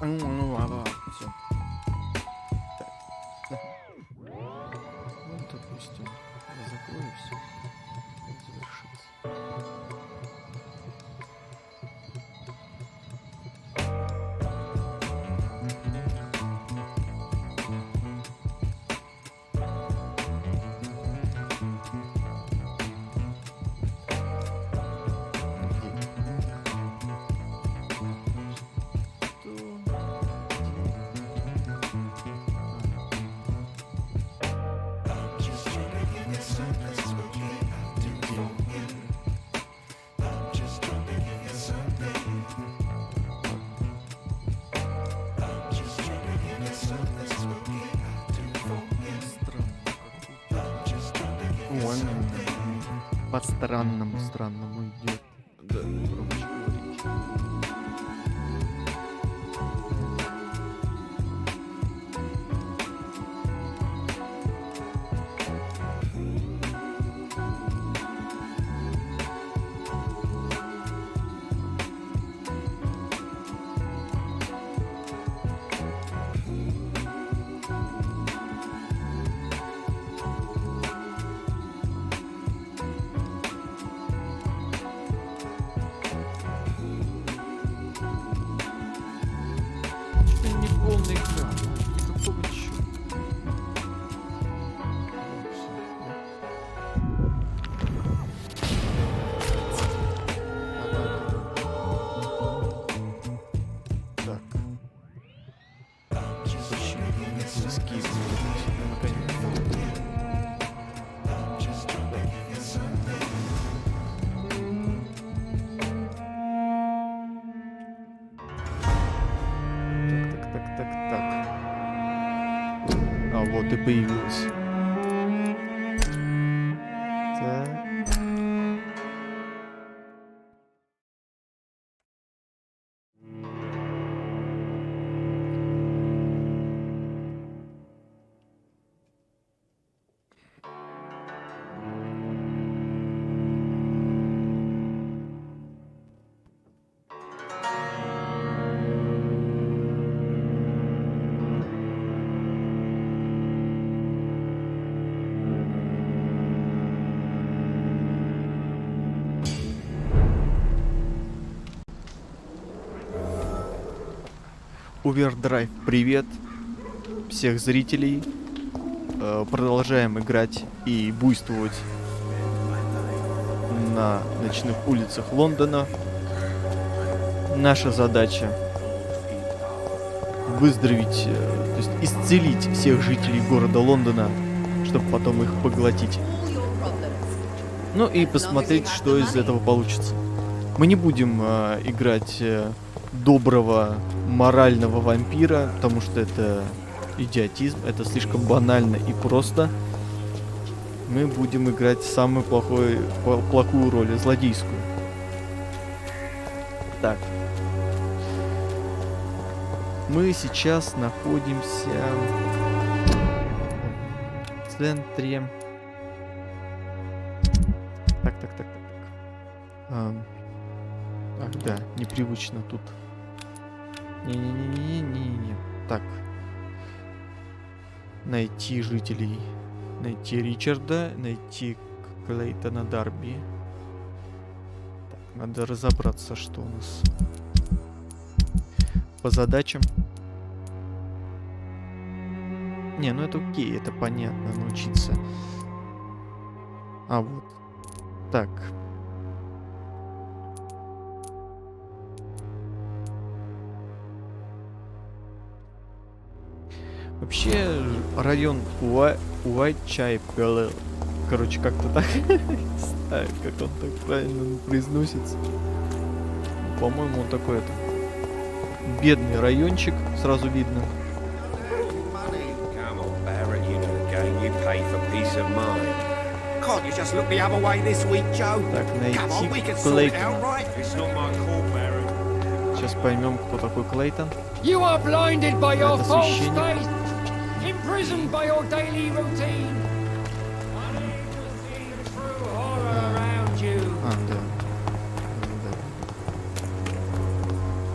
Все. Так. Ну, допустим, я закрою все. Завершится. По странному идет. Да, громче говорить. Полный экран, никакого чего. Так. Почему не эскиз? А вот и появилась. Так. Овердрайв, привет всех зрителей. Продолжаем играть и буйствовать на ночных улицах Лондона. Наша задача выздороветь, то есть исцелить всех жителей города Лондона, чтобы потом их поглотить. Ну и посмотреть, что из этого получится. Мы не будем играть доброго морального вампира, потому что это идиотизм, это слишком банально и просто. Мы будем играть самую плохую роль, злодейскую. Так. Мы сейчас находимся в центре. Так. Ах, да, непривычно тут. Не. Так. Найти жителей. Найти Ричарда. Найти Клейтона Дарби. Так, надо разобраться, что у нас по задачам. Не, ну это окей, это понятно, научиться. А вот. Так. Вообще, район Уайтчайпел, короче, как-то так, не знаю, как он так правильно произносится. По-моему, он такой это бедный райончик, сразу видно. Так, найти Клейтон. Сейчас поймем, кто такой Клейтон. Это священник. Imprisoned by your daily routine. Да.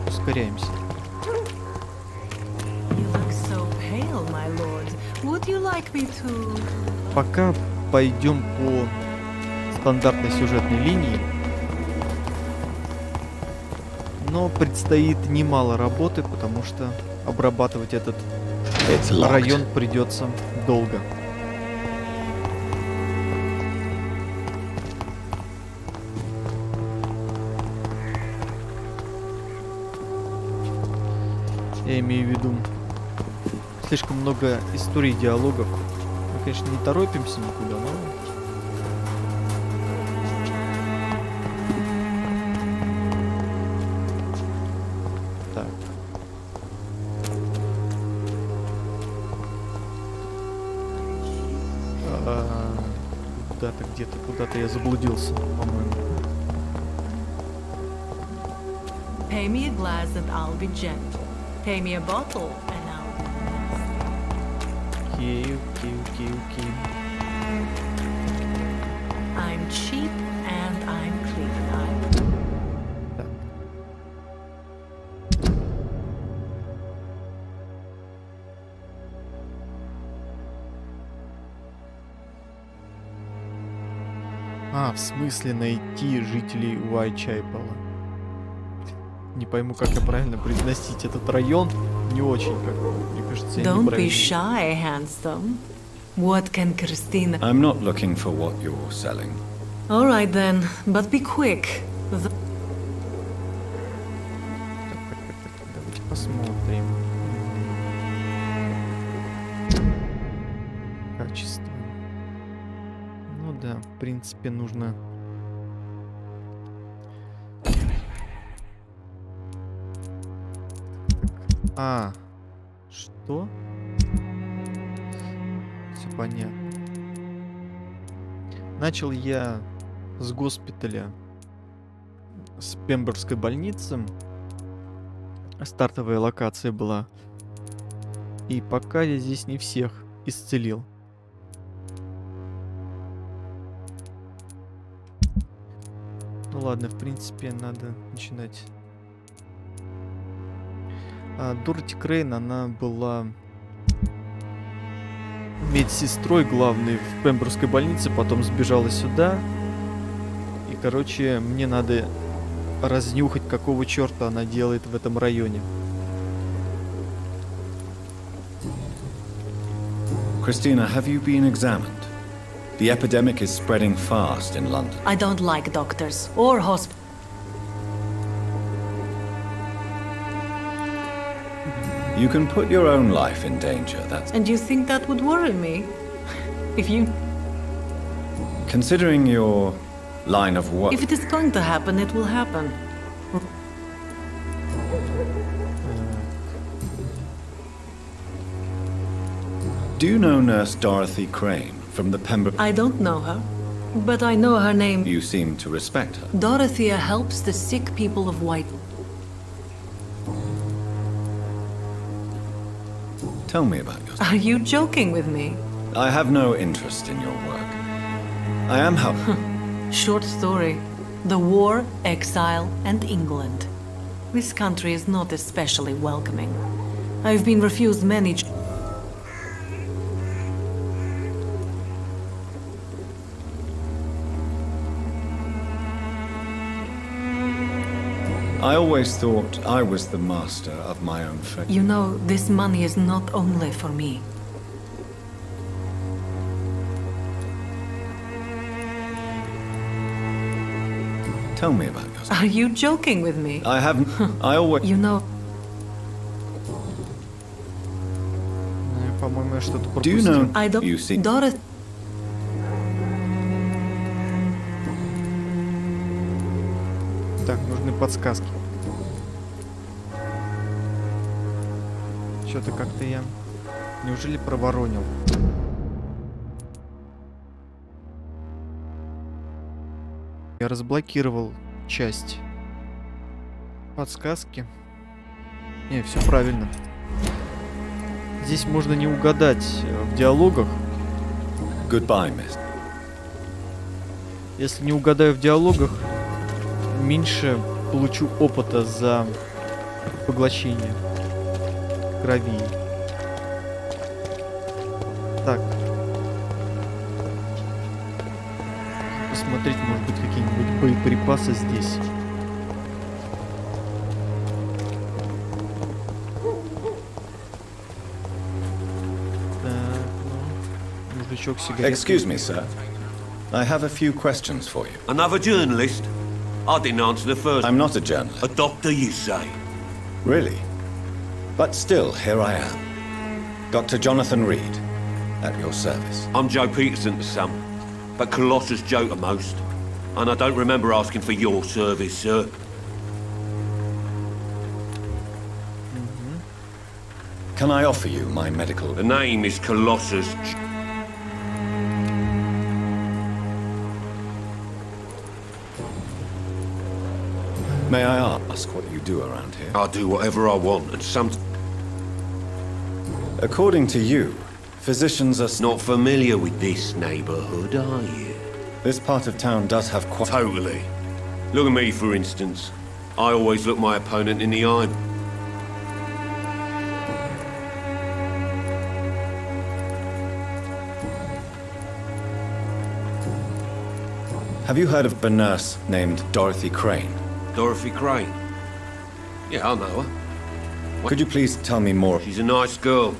Ускоряемся. my lord. Would you like me to? Пока пойдем по стандартной сюжетной линии. Но предстоит немало работы, потому что обрабатывать этот район придется долго. Я имею в виду слишком много историй, диалогов. Мы, конечно, не торопимся никуда, но... Так. Куда-то, где-то, куда-то я заблудился, по-моему. Pay me a glass and I'll be gentle. Pay me a bottle and I'll be nasty. Окей. I'm cheap and I'm clean. Так. В смысле найти жителей Уайтчайпела? Не пойму, как я правильно произносить этот район. Не очень, как мне кажется, я Don't be неправильно. shy, handsome. What can Christina? I'm not looking for what you're selling. All right then, but be quick. Давайте посмотрим. Качество. Ну да, в принципе, нужно... Что? Все понятно. Начал я с госпиталя, с Пемберской больницы. Стартовая локация была. И пока я здесь не всех исцелил. Ну ладно, в принципе, надо начинать. Дороти Крейн, она была медсестрой главной в Пемберской больнице, потом сбежала сюда. И, короче, мне надо разнюхать, какого черта она делает в этом районе. Christina, have you been examined? The epidemic is spreading fast in London. I don't like doctors or hospitals. You can put your own life in danger, that's... And you think that would worry me? If you... Considering your line of work... If it is going to happen, it will happen. Do you know Nurse Dorothy Crane from the Pembroke... I don't know her, but I know her name. You seem to respect her. Dorothea helps the sick people of White. Tell me about yourself. Are you joking with me? I have no interest in your work. I am helping. Short story. The war, exile, and England. This country is not especially welcoming. I've been refused many... I always thought I was the master of my own fate. You know, this money is not only for me. Tell me about yourself. Are you joking with me? I haven't... I always... You know... По-моему, я что-то Do you пропустил. know... I don't... You see... Dorothy... Так, нужны подсказки. Что-то как-то я... Неужели проворонил? Я разблокировал часть подсказки. Не, все правильно. Здесь можно не угадать в диалогах. Goodbye, miss. Если не угадаю в диалогах, меньше получу опыта за поглощение крови. боеприпасы здесь. Так, ну, мужичок сигарет. Excuse me, sir. I have a few questions for you. Another journalist? I didn't answer the first. I'm not a journalist. A doctor, you say? Really? But still, here I am. Dr. Jonathan Reed, at your service. I'm Joe Peterson to some, but Colossus Joe to most. And I don't remember asking for your service, sir. Can I offer you my medical... The name is Colossus May I ask what you do around here? I do whatever I want, and some... According to you, physicians are... Not familiar with this neighborhood, are you? This part of town does have quite... Totally. Look at me, for instance. I always look my opponent in the eye. Have you heard of a nurse named Dorothy Crane? Dorothy Crane. Yeah, I know her. Could you please tell me more? She's a nice girl.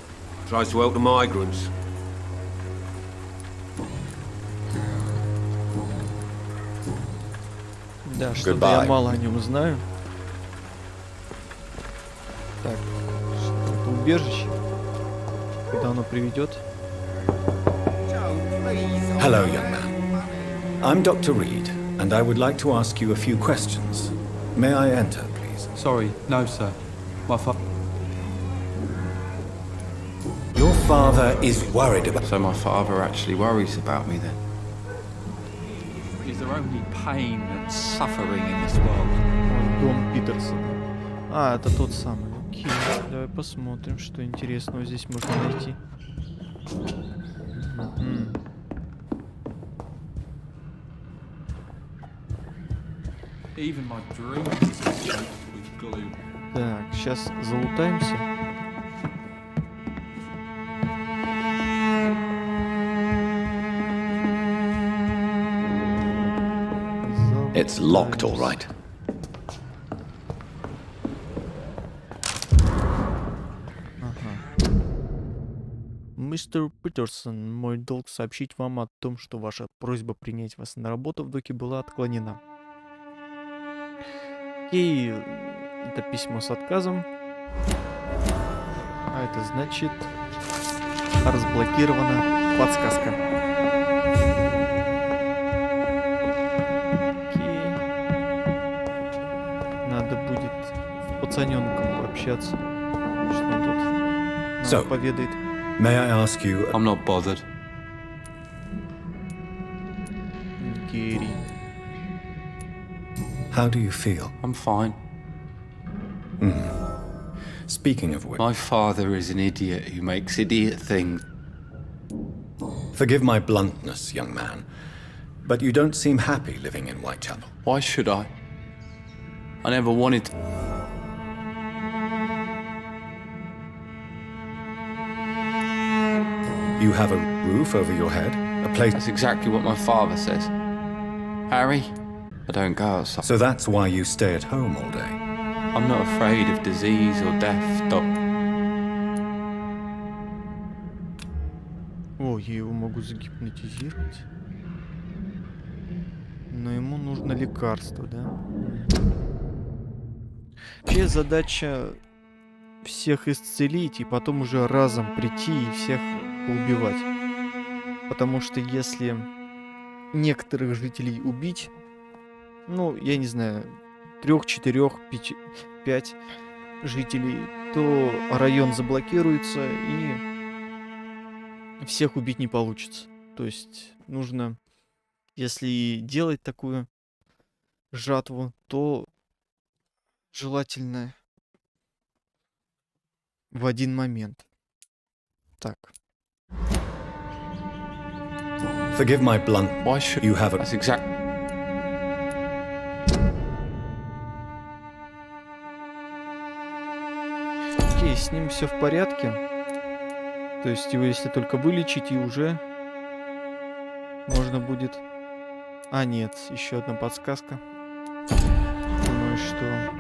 Tries to help the migrants. Да, что-то я Goodbye. мало о нем знаю. Так, что это убежище? Куда оно приведет? Hello, young man. I'm Dr. Reed, and I would like to ask you a few questions. May I enter, please? Sorry, no, sir. My father. Your father is worried about... So my father actually worries about me then? Is there only pain and suffering in this world? Дом Питерсона. А, это тот самый. Окей, давай посмотрим, что интересного здесь можно найти. Even my dreams are choked with glue. Так, сейчас залутаемся. It's locked, all right. Мистер Питерсон, мой долг сообщить вам о том, что ваша просьба принять вас на работу в доке была отклонена. Окей, это письмо с отказом. А это значит, разблокирована подсказка. Окей. Надо будет с пацаненком пообщаться. Что он тут нам So, поведает. may I ask you... I'm not bothered. Герри. How do you feel? I'm fine. Speaking of which... My father is an idiot who makes idiot things. Forgive my bluntness, young man, but you don't seem happy living in Whitechapel. Why should I? I never wanted to. You have a roof over your head, a place... That's exactly what my father says. Harry, I don't go outside. So that's why you stay at home all day. I'm not afraid of disease or death, Doc. О, я его могу загипнотизировать. Но ему нужно лекарство, да? Вообще задача всех исцелить и потом уже разом прийти и всех поубивать. Потому что если некоторых жителей убить, ну, я не знаю, 3, 4, 5 жителей, то район заблокируется и всех убить не получится. То есть нужно, если делать такую жатву, то желательно в один момент. Так. Forgive my blunt... Why should You have a... That's exactly. Окей, с ним все в порядке. То есть его если только вылечить, и уже можно будет... А, нет, еще одна подсказка. думаю, что...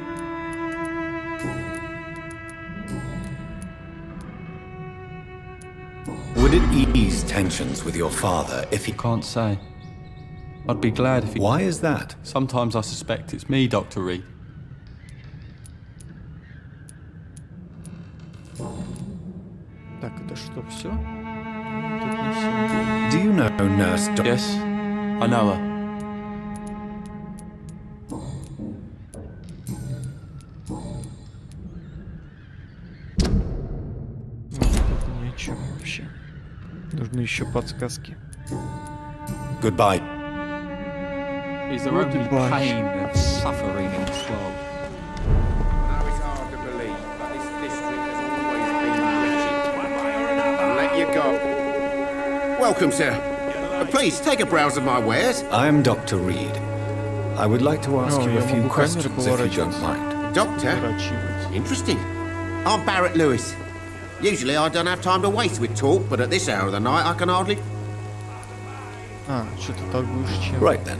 Would it ease tensions with your father if he... Can't say. I'd be glad if he... Why is that? Sometimes I suspect it's me, Dr. Reed. Так, это что, все? Тут не все. Do you know Nurse Yes, I know her. Это ни о чем вообще. Нужны еще подсказки. Goodbye. Is there only Goodbye. pain and suffering in this world? Now it's hard to believe, but this district has always been wretched. One way or another. I'll let you go. Welcome, sir. Please take a browse of my wares. I am Dr. Reed. I would like to ask Oh, you a я few могу questions камеру if you don't поворачивать. mind. Doctor? Поворачивать. Interesting. I'm Barrett Lewis. Usually I don't have time to waste with talk, but at this hour of the night I can hardly... А, что-то торгуешь чем. Right then.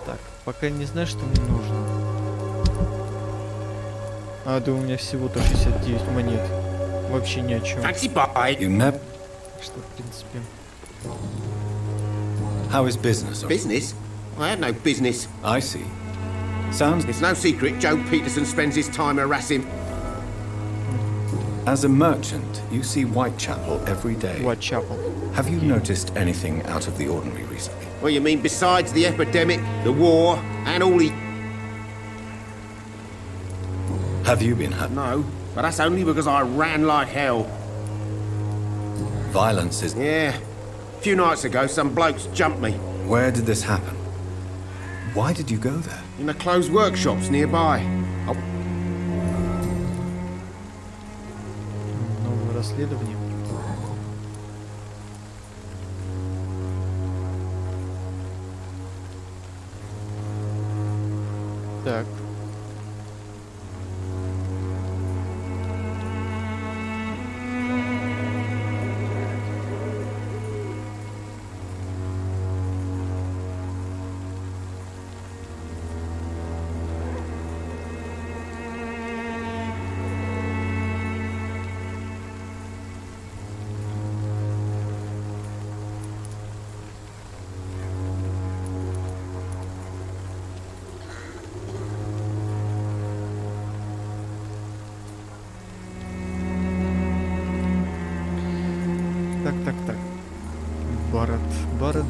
Так, пока не знаю, что мне нужно. А, да у меня всего-то 69 монет. Вообще ни о чем. Fancy buy. You never... Что, в принципе... How is business? Business? I had no business. I see. Sounds... It's no secret Joe Peterson spends his time harassing... As a merchant, you see Whitechapel every day. Whitechapel. Have you noticed anything out of the ordinary recently? Well, you mean besides the epidemic, the war, and all the... Have you been hurt? No, but that's only because I ran like hell. Violence is... Yeah. A few nights ago, some blokes jumped me. Where did this happen? Why did you go there? In the closed workshops nearby. Oh, Новое расследование. Так. Так.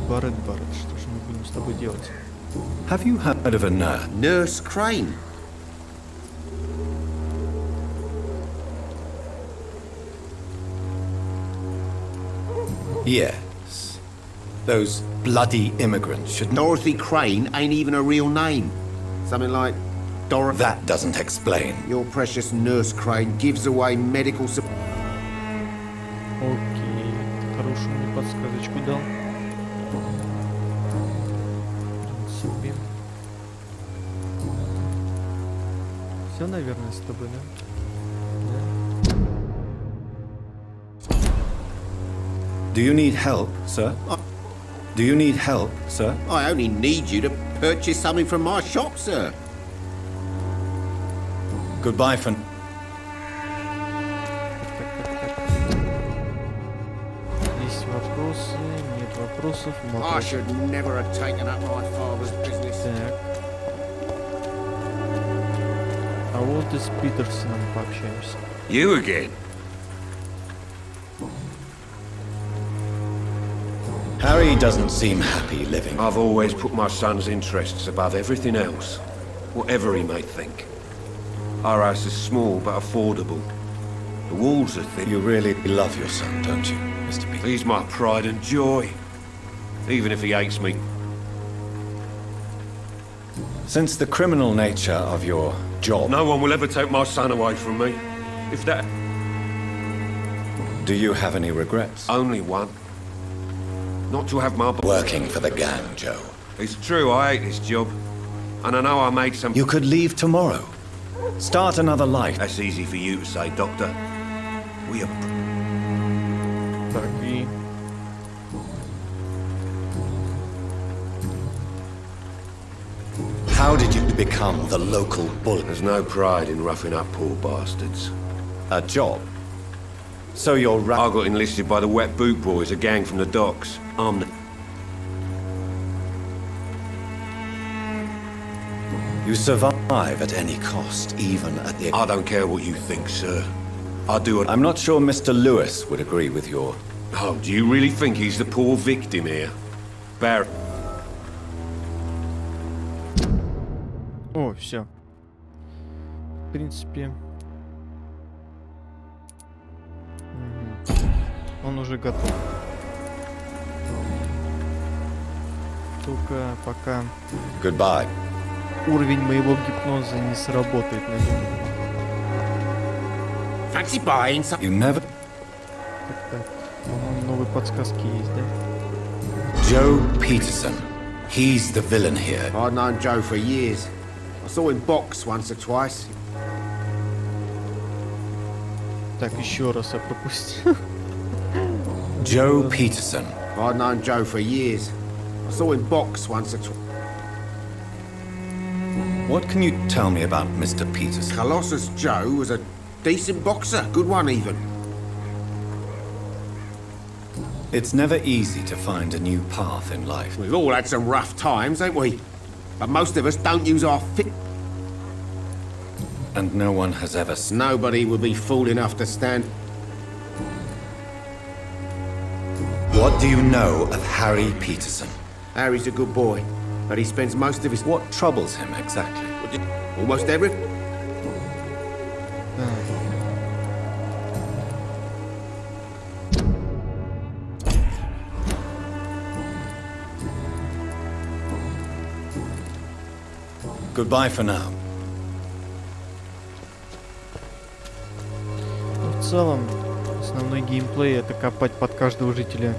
Барретт. Что же мы будем с тобой делать? Have you heard of a nurse? Nurse Crane. Yes. Those bloody immigrants should not... Dorothy Crane ain't even a real name. Something like Dorothy. That doesn't explain. Your precious Nurse Crane gives away medical support. Окей. Хорошую мне подсказочку дал. В принципе. Все, наверное, с тобой, да? Do you need help, sir? Do you need help, sir? I only need you to purchase something from my shop, sir. Goodbye for... Есть вопросы? Нет вопросов. I Молчать. should never have taken up my father's business. Так. А вот и с Питерсоном пообщаемся. You again? Harry doesn't seem happy living. I've always put my son's interests above everything else, whatever he may think. Our house is small but affordable. The walls are thin. You really love your son, don't you, Mr. B? He's my pride and joy, even if he hates me. Since the criminal nature of your job, No one will ever take my son away from me. If that... do you have any regrets? Only one. Not to have my... Working for the gang, Joe. It's true, I hate this job. And I know I made some... You could leave tomorrow. Start another life. That's easy for you to say, Doctor. We are... Так, и... How did you become the local bully? There's no pride in roughing up poor bastards. A job? So you're I got enlisted by the Wet Boot Boys, a gang from the docks. I'm the... You survive at any cost, even at the... I don't care what you think, sir. I do it. I'm not sure Mr. Lewis would agree with your... Oh, do you really think he's the poor victim here? Barry. О, все. В принципе... Он уже готов. Только пока Goodbye. уровень моего гипноза не сработает на нем. Fancy buying some... You never... Так, по-моему, новые подсказки есть, да? Joe Peterson. He's the villain here. I've known Joe for years. I saw him box once or twice. Так, еще раз я пропустил. Joe Peterson. I've known Joe for years. I saw him box once or twice. What can you tell me about Mr. Peterson? Colossus Joe was a decent boxer, good one even. It's never easy to find a new path in life. We've all had some rough times, ain't we? But most of us don't use our fit. And no one has ever... Nobody would be fool enough to stand. What do you know of Harry Peterson? Harry's a good boy, but he spends most of his... What troubles him exactly? Almost everything. Goodbye for now. В целом, основной геймплей — это копать под каждого жителя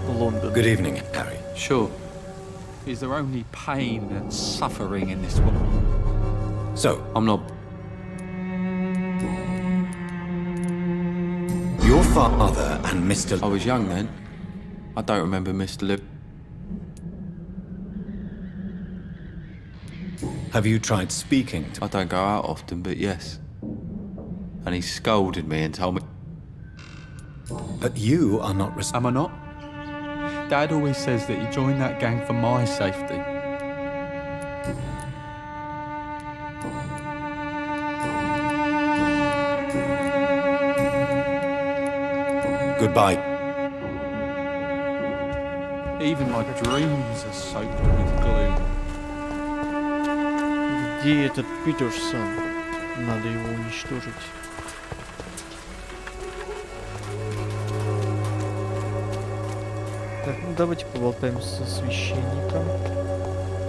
Лондона. Good evening, Harry. Sure. Is there only pain and suffering in this world? So, I'm not... your father and Mr. I was young then. I don't remember Mr. Lip. Have you tried speaking to... I don't go out often, but yes. And he scolded me and told me... But you are not Am I not? Dad always says that he joined that gang for my safety. Goodbye. Even my dreams are soaked with gloom. Где этот Питерсон? Надо его уничтожить. Так, ну давайте поболтаем со священником.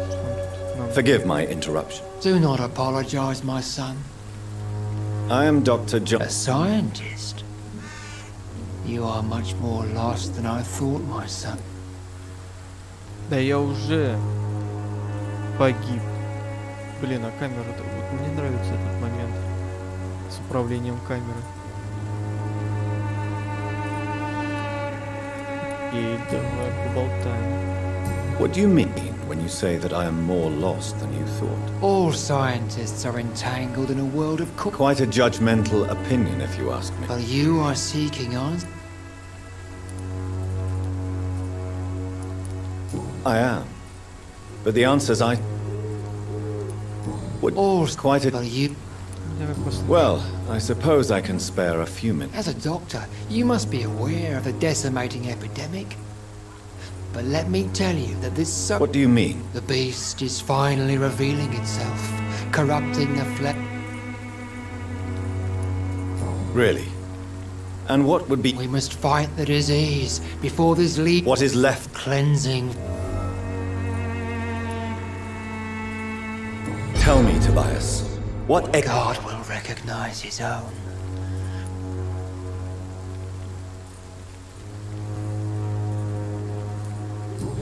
Что он тут нам... Forgive my interruption. Do not apologize, my son. I am Dr. John... A scientist? You are much more lost than I thought, my son. Да я уже погиб. Блин, а камера-то... Вот мне нравится этот момент с управлением камеры. Окей, давай поболтаем. What do you mean when you say that I am more lost than you thought? All scientists are entangled in a world of Quite a judgmental opinion, if you ask me. Well, you are seeking answers. I am. But the answers I... Would... All Quite a... Well, you... Давай послушаем. Well, I suppose I can spare a few minutes. As a doctor, you must be aware of the decimating epidemic. But let me tell you that this What do you mean? The beast is finally revealing itself, corrupting the flesh. Really? And what would be... We must fight the disease before this lead... What is left? Cleansing. Tell me, Tobias. What... God will recognize his own.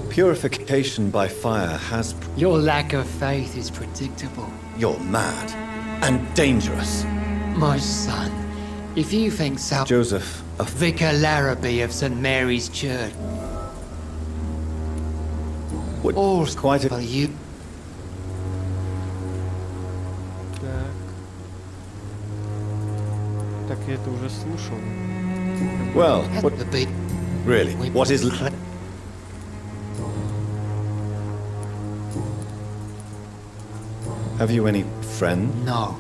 Purification by fire has... Your lack of faith is predictable. You're mad. And dangerous. My son, if you think so... Joseph, a... Vicar Larrabee of St. Mary's Church. Would... All Quite a... Well, you... Так, я это уже слушал. Well, At what, the beat. really, what is... Have you any friend? No.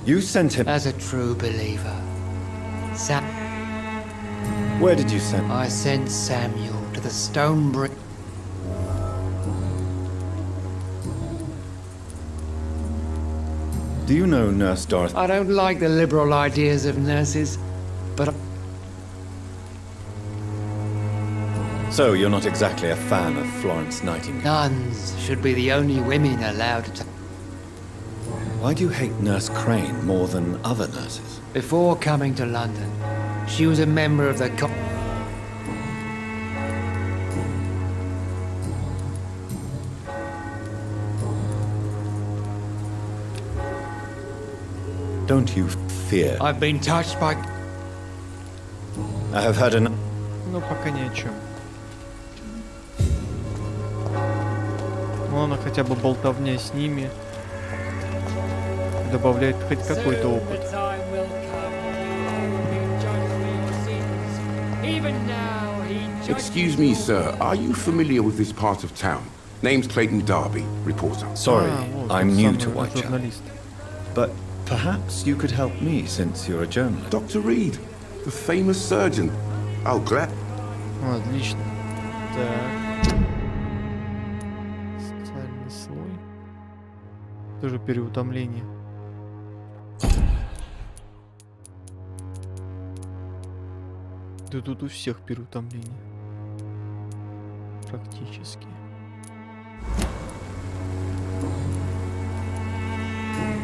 You sent him... As a true believer, Where did you send... I sent Samuel to the stone brick. Do you know Nurse Dorothy? I don't like the liberal ideas of nurses, but So you're not exactly a fan of Florence Nightingale. nuns should be the only women allowed to... Why do you hate Nurse Crane more than other nurses? Before coming to London, she was a member of the Don't you fear? I've been touched by... I have had an... Ну, пока ни о чем. Ну, ладно, хотя бы болтовня с ними добавляет хоть какой-то опыт. Excuse me, sir. Are you familiar with this part of town? Name's Clayton Darby, reporter. Sorry, Вот, I'm тот new самый to Whitechapel. журналист. But perhaps you could help me since you're a journalist. Dr. Reed, the famous surgeon. Oh, glad. Отлично. Так. Социальный слой. Тоже переутомление. Да тут у всех переутомление. Практически.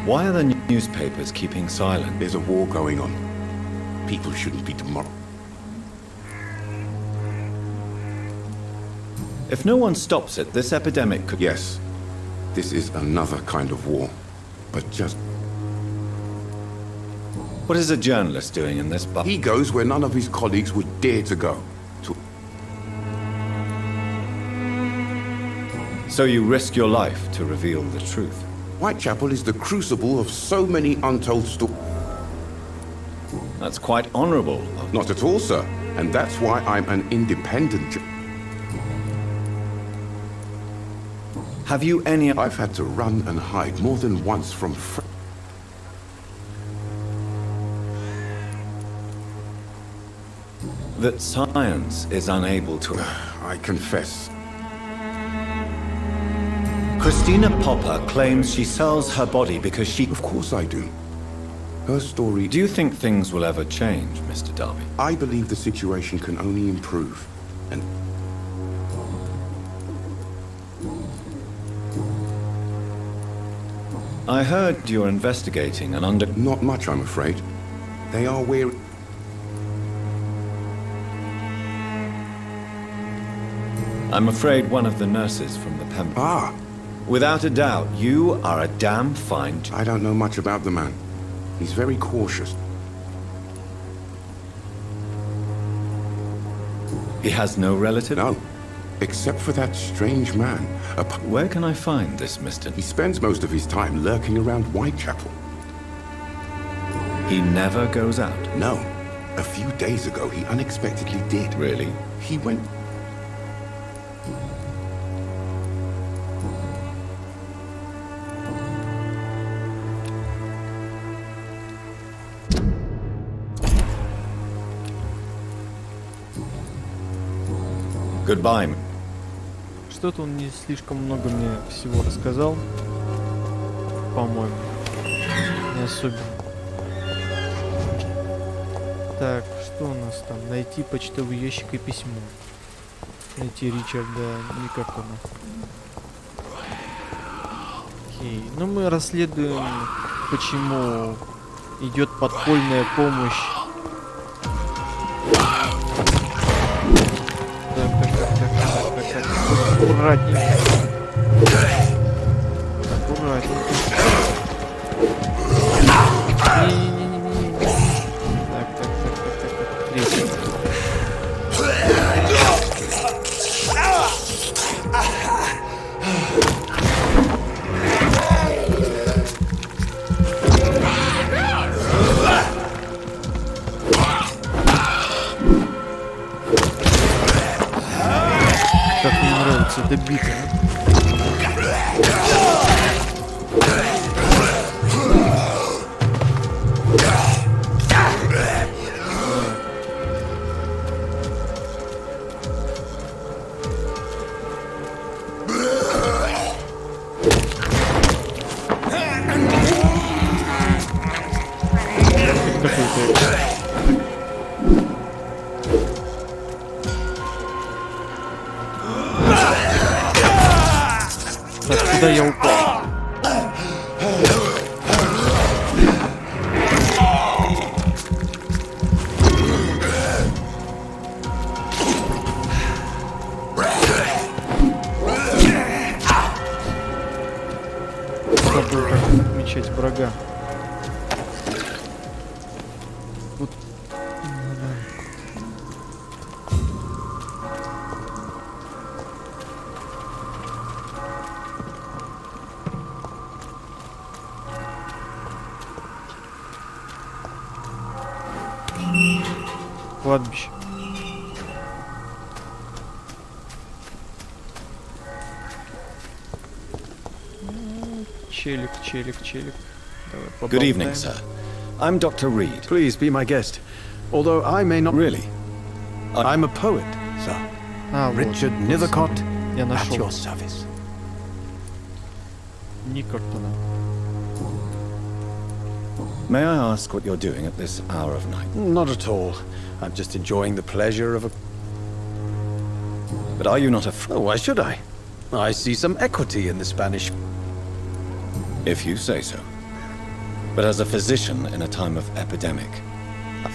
Why are the newspapers keeping silent? There's a war going on. People shouldn't be demoralized. If no one stops it, this epidemic could... Yes, this is another kind of war. But just... What is a journalist doing in this bar? He goes where none of his colleagues would dare to go. So you risk your life to reveal the truth. Whitechapel is the crucible of so many untold stories. That's quite honorable. Not at all, sir. And that's why I'm an independent. Have you any... I've had to run and hide more than once from that science is unable to... I confess. Christina Popper claims she sells her body because she... Of course I do. Her story... Do you think things will ever change, Mr. Darby? I believe the situation can only improve. And... I heard you're investigating an under... Not much, I'm afraid. They are wary... I'm afraid one of the nurses from the Pembrokeshire... Ah! Without a doubt, you are a damn fine... I don't know much about the man. He's very cautious. He has no relative? No. Except for that strange man. Where can I find this Mr... He spends most of his time lurking around Whitechapel. He never goes out? No. A few days ago, he unexpectedly did. Really? He went... Goodbye. Что-то он не слишком много мне всего рассказал. По-моему. Не особенно. Так, что у нас там? Найти почтовый ящик и письмо. Найти Ричарда Никакона. Окей. Ну, мы расследуем, почему идет подпольная помощь. Так. Аккуратненько. Аккуратненько. Не-не-не-не-не. Так. Третий. какой-то. Так, куда я упал? Забыл, как отмечать врага. Вот. Кладбище. Челик. Давай Good evening, поболтаем. sir. I'm Dr. Reed. Please be my guest. Although I may not... Really? I'm a poet, sir. А, вот. Richard Nethercott, Я at нашел your service. Никартона. May I ask what you're doing at this hour of night? Not at all. I'm just enjoying the pleasure of a... But are you not a Oh, why should I? I see some equity in the Spanish... If you say so. But as a physician in a time of epidemic,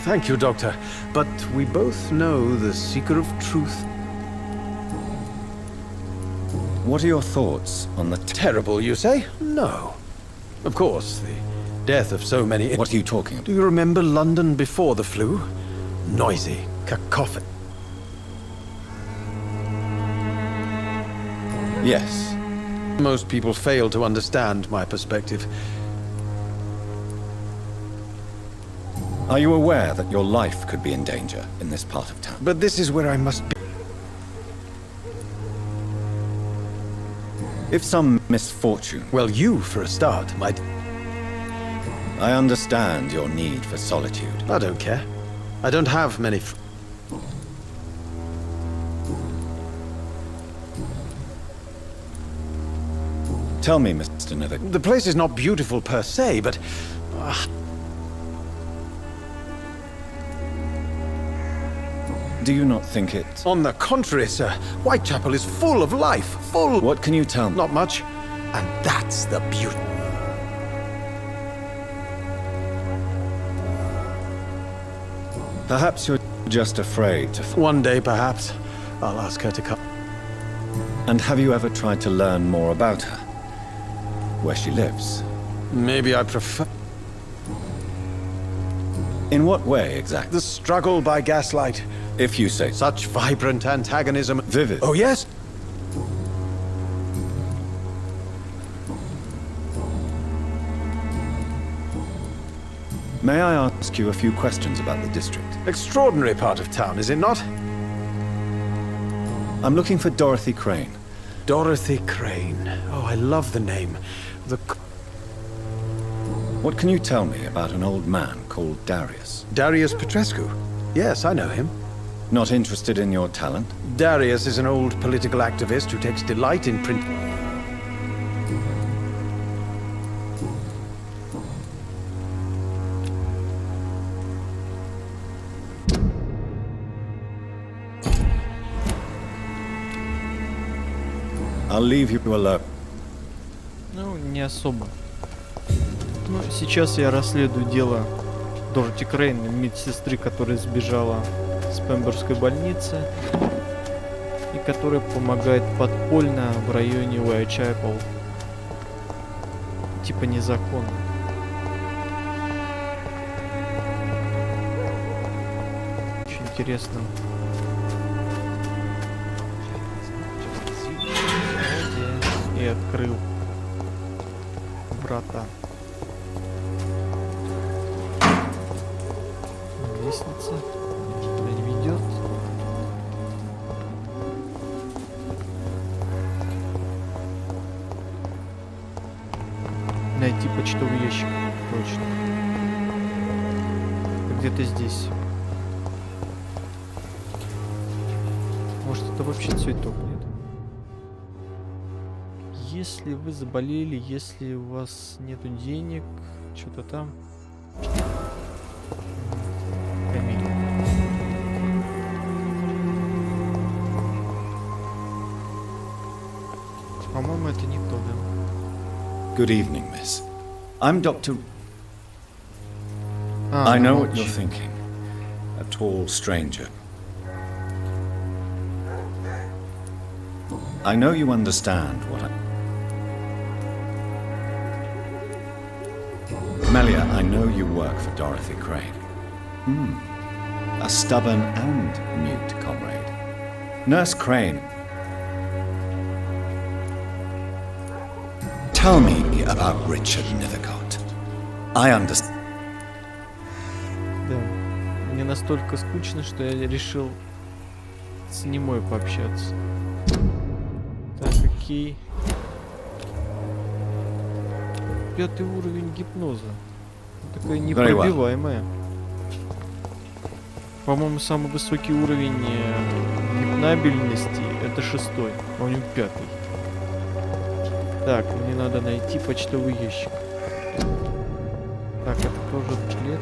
Thank you, Doctor. But we both know the seeker of truth. what are your thoughts on the... Terrible, you say? No. Of course, the death of so many... What are you talking Do about? you remember London before the flu? Noisy, cacophony. Yes. Most people fail to understand my perspective. Are you aware that your life could be in danger in this part of town? But this is where I must be. If some misfortune... Well, you, for a start, might... I understand your need for solitude. I don't care. I don't have many... Tell me, Mr. Nethercott. The place is not beautiful per se, but... Do you not think it... on the contrary, sir. Whitechapel is full of life, full... What can you tell me? Not much. And that's the beauty. Perhaps you're just afraid to... One day, perhaps, I'll ask her to come. And have you ever tried to learn more about her? Where she lives? Maybe I prefer... In what way, exactly? the struggle by gaslight. If you say so. Such vibrant antagonism. Vivid. Oh, yes? May I ask you a few questions about the district? Extraordinary part of town, is it not? I'm looking for Dorothy Crane. Dorothy Crane. Oh, I love the name. The... What can you tell me about an old man called Darius? Darius Petrescu. Yes, I know him. Not interested in your talent? Darius is an old political activist who takes delight in print... I'll leave you alone. Ну, не особо. Ну, сейчас я расследую дело Дороти Крейн, медсестры, которая сбежала с Пемберской больницы и которая помогает подпольно в районе Уайтчапел. Типа незаконно. Очень интересно. И открыл врата. Лестница куда не ведет. Найти почтовый ящик. Точно. Где-то здесь. Может, это вообще цветок? Нет. Если вы заболели, если у вас нету денег, что-то там. Фамилия. По-моему, это не то, да? Good evening, miss. I'm Dr. I know what you're thinking. A tall stranger. I know you understand what I... Melia, I know you work for Dorothy Crane. A stubborn and mute comrade. Nurse Crane. Tell me about Richard Nethercott. I understand. Да. Мне настолько скучно, что я решил с немой пообщаться. Так, окей. 5-й уровень гипноза. Такая непробиваемая. По-моему, самый высокий уровень гипнабельности это 6-й, а у него 5-й. Так, мне надо найти почтовый ящик. Так, это тоже жилет.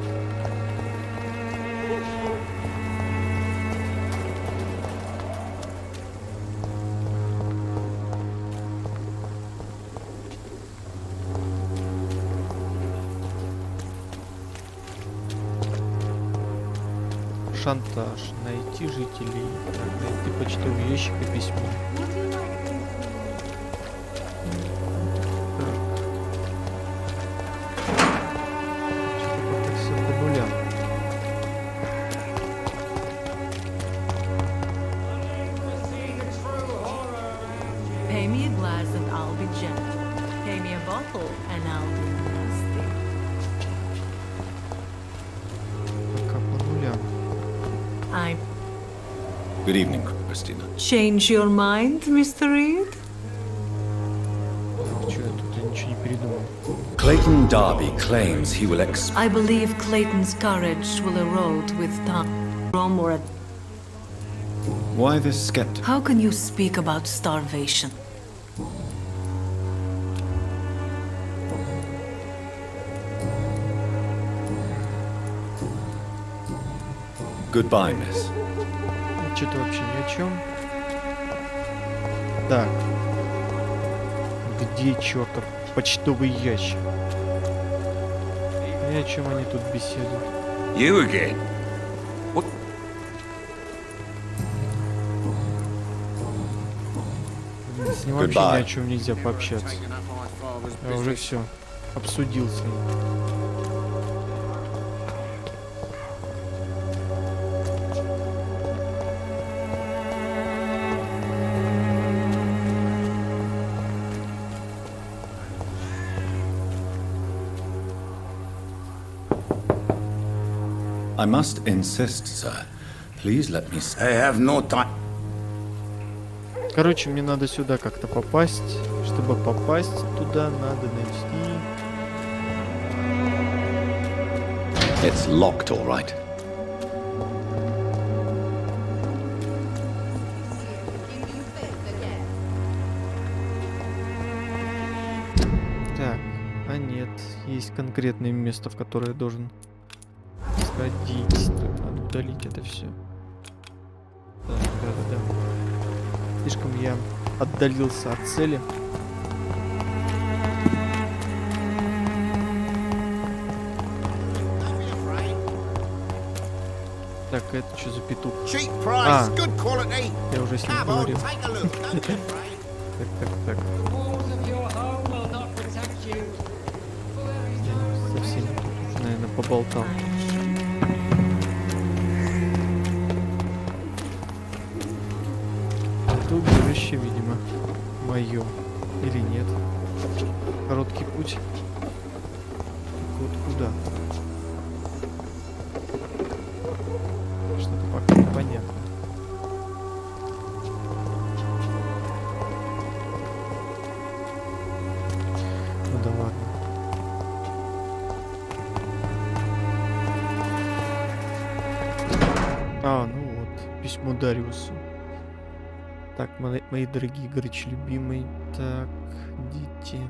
Шантаж. Найти жителей. Так, найти почтовый ящик и письмо. Pay me a glass and I'll be gentle. Pay me a bottle and I'll be nasty. Пока по нулям. I Good evening, Christina. change your mind, Mr. Reed? Чё я тут? Я ничего не передумал. Clayton Darby claims he will I believe Clayton's courage will erode with time. Rome or Why this skeptic? how can you speak about starvation? Goodbye, miss. Что-то вообще ни о чем. Так. Где чертов почтовый ящик? И о чем они тут беседуют? You again? What? С ним вообще ни о чем нельзя пообщаться. Я уже все обсудил с ним. I must insist, sir. Please let me... I have no time. Короче, мне надо сюда как-то попасть. Чтобы попасть туда, надо найти... It's locked, all right. Так, а нет, есть конкретное место, в которое я должен сходить. Так, надо удалить это все. Так, да. Слишком я отдалился от цели. Так, это что за петух? Cheap price, good quality. Я уже с ним Come on, говорил. take a look. Don't be afraid. Так. Совсем тут, наверное, поболтал. Это убежище, видимо, мое. Или нет. Короткий путь. Так вот куда? Что-то пока непонятно. Ну да ладно. Ну вот, письмо Дариусу. Так, мои дорогие горячо любимые. Так, дети.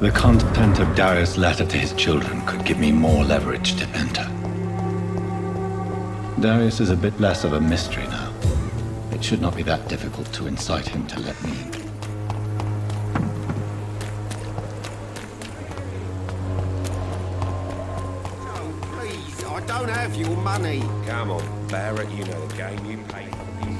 The content of Darius' letter to his children could give me more leverage to enter. Darius is a bit less of a mystery now. It should not be that difficult to incite him to let me in. Oh, please, I don't have your money. Come on, Barrett, you know the game. You pay for these.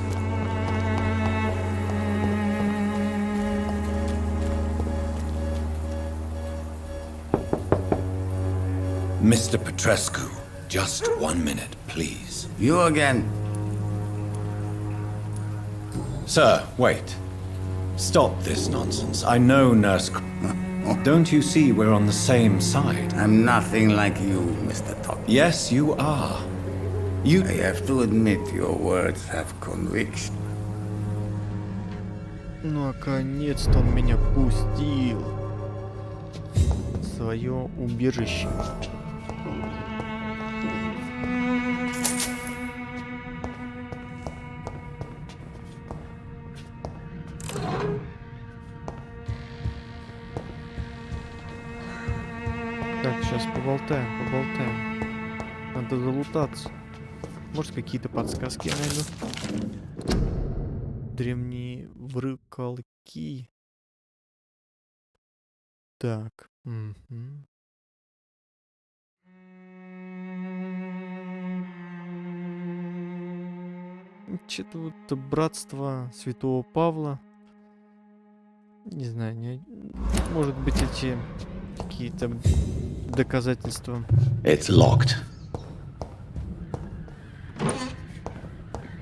Mr. Petrescu, just 1 minute, please. You again. Sir, wait. Stop this nonsense. I know Nurse... Don't you see we're on the same side? I'm nothing like you, Mr. Doctor. Yes, you are. You... I have to admit your words have conviction. Наконец-то он меня пустил в свое убежище. Так, сейчас поболтаем. Надо залутаться. Может, какие-то подсказки я найду. Древние врыкалки. Так. Что-то вот братство Святого Павла. Не знаю, может быть, эти какие-то доказательства. It's locked.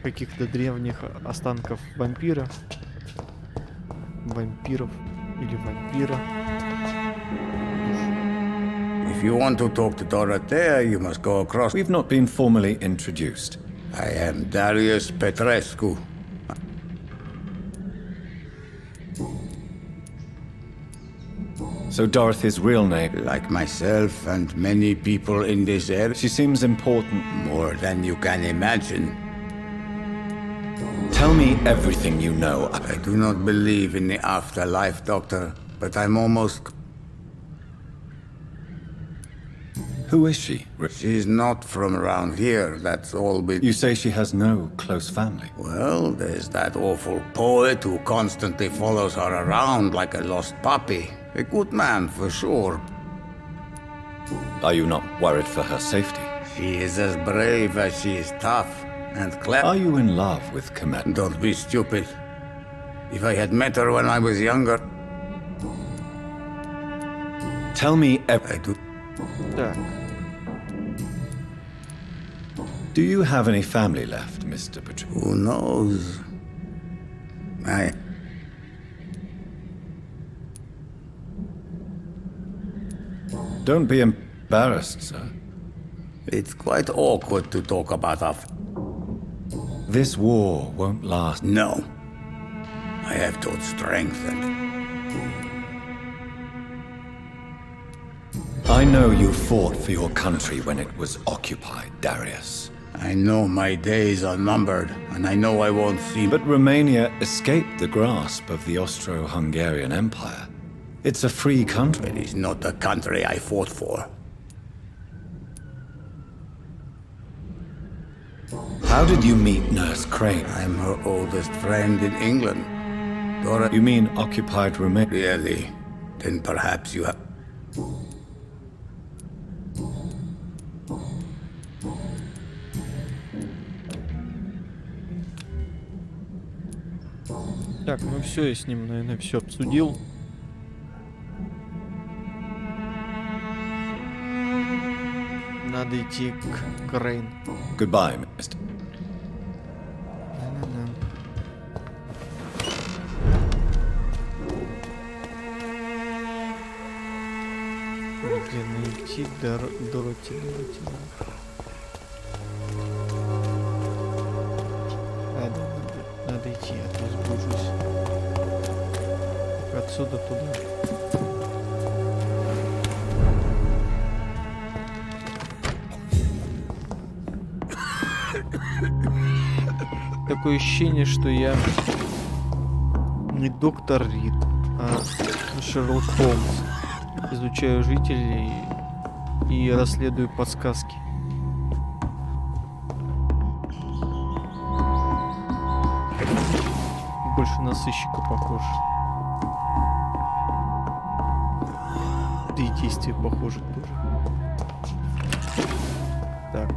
Каких-то древних останков вампиров или вампира. If you want to talk to Dorothea, you must go across. We've not been formally introduced. I am Darius Petrescu. So Dorothy's real name... Like myself and many people in this area, She seems important. more than you can imagine. Tell me everything you know. I do not believe in the afterlife, Doctor, but I'm almost... Who is she? She's not from around here, that's all but... You say she has no close family. Well, there's that awful poet who constantly follows her around like a lost puppy. A good man, for sure. Are you not worried for her safety? She is as brave as she is tough and clever. Are you in love with Komet? Don't be stupid. If I had met her when I was younger... Tell me I do... Так. Do you have any family left, Mr. Petrescu? Who knows? Don't be embarrassed, sir. It's quite awkward to talk about our... This war won't last. No. I have taught strength and... I know you fought for your country when it was occupied, Darius. I know my days are numbered, and I know I won't see... But Romania escaped the grasp of the Austro-Hungarian Empire. It's a free country. It is not the country I fought for. How did you meet Nurse Crane? I'm her oldest friend in England. Dora... You mean occupied Romania? Really? Then perhaps you have... Так, ну все, я с ним, наверное, все обсудил. Надо идти к Крейн. Goodbye, Mr. Где найти Дороти. Надо идти, а то сбужусь. Отсюда туда. Такое ощущение, что я не доктор Рид, а Шерлок Холмс. Изучаю жителей и расследую подсказки. Больше на сыщика похож. Да и действия похожи тоже. Так.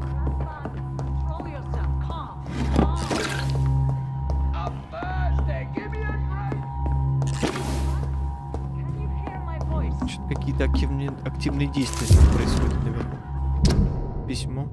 Что-то какие-то активные действия здесь происходят, наверное. Письмо.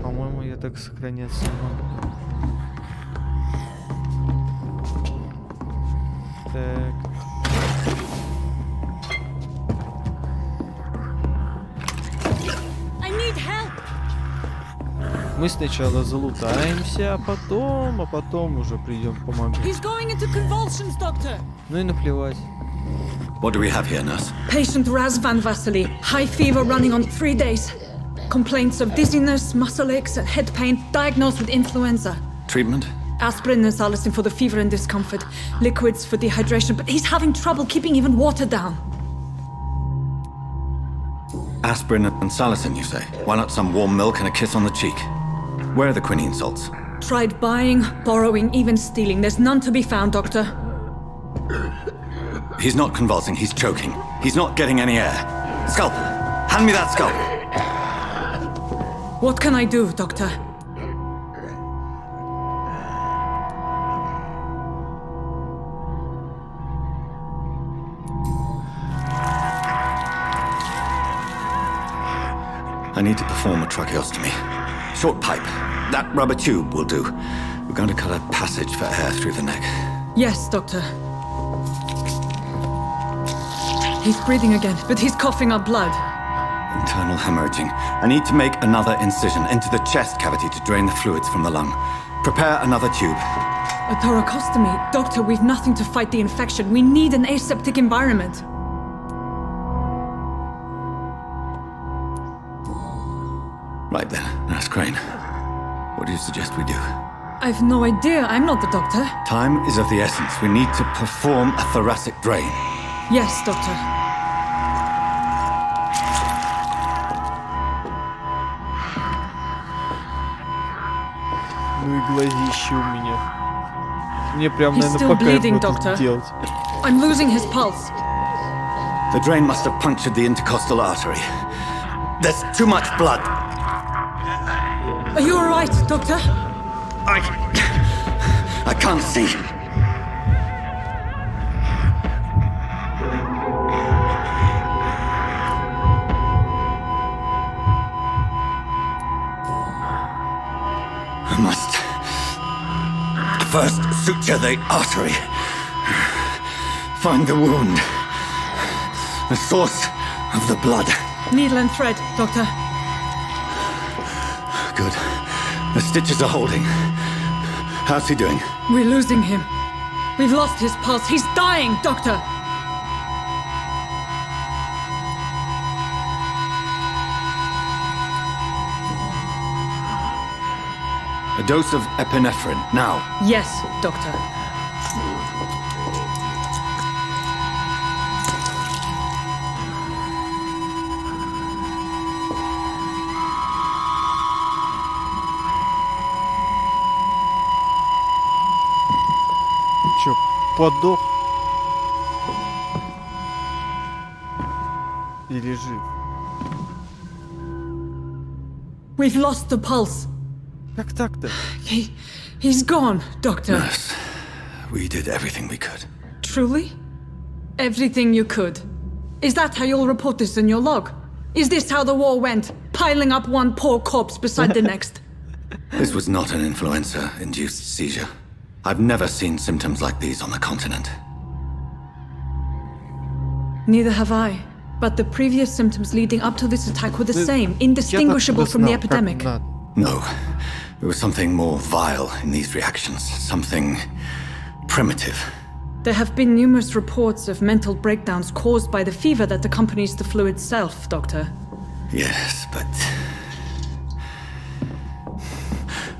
По-моему, я так сохраняться не могу. Так. Мы сначала залутаемся, а потом уже придем помогать. Ну и наплевать. What do we have here, nurse? Patient Razvan Vasily, high fever running on 3 days. Complaints of dizziness, muscle aches, and head pain, diagnosed with influenza. Treatment? Aspirin and salicin for the fever and discomfort, liquids for dehydration, but he's having trouble keeping even water down. Aspirin and salicin, you say? Why not some warm milk and a kiss on the cheek? Where are the quinine salts? Tried buying, borrowing, even stealing. There's none to be found, Doctor. He's not convulsing, he's choking. He's not getting any air. Scalpel! Hand me that scalpel! What can I do, Doctor? I need to perform a tracheostomy. Short pipe. That rubber tube will do. We're going to cut a passage for air through the neck. Yes, Doctor. He's breathing again, but he's coughing up blood. Internal hemorrhaging. I need to make another incision into the chest cavity to drain the fluids from the lung. Prepare another tube. A thoracostomy? Doctor, we've nothing to fight the infection. We need an aseptic environment. Right then, Nurse Crane. What do you suggest we do? I've no idea. I'm not the doctor. Time is of the essence. We need to perform a thoracic drain. Yes, Doctor. Ну и глазище у меня. Мне прям, He's наверное, still пока bleeding, буду Doctor. делать. I'm losing his pulse. The drain must have punctured the intercostal artery. There's too much blood. Are you all right, Doctor? I can't see. I must first suture the artery. Find the wound. The source of the blood. Needle and thread, Doctor. Good. The stitches are holding. How's he doing? We're losing him. We've lost his pulse. He's dying, Doctor. A dose of epinephrine, now. Yes, Doctor. Чё, подох? Или жив? We've lost the pulse. Как так-то? He's gone, Doctor. Nurse, we did everything we could. Truly? Everything you could. Is that how you'll report this in your log? Is this how the war went? Piling up one poor corpse beside the next? This was not an influenza-induced seizure. I've never seen symptoms like these on the continent. Neither have I. But the previous symptoms leading up to this attack were the same, indistinguishable from the epidemic. No. There was something more vile in these reactions. Something primitive. There have been numerous reports of mental breakdowns caused by the fever that accompanies the flu itself, Doctor. Yes, but...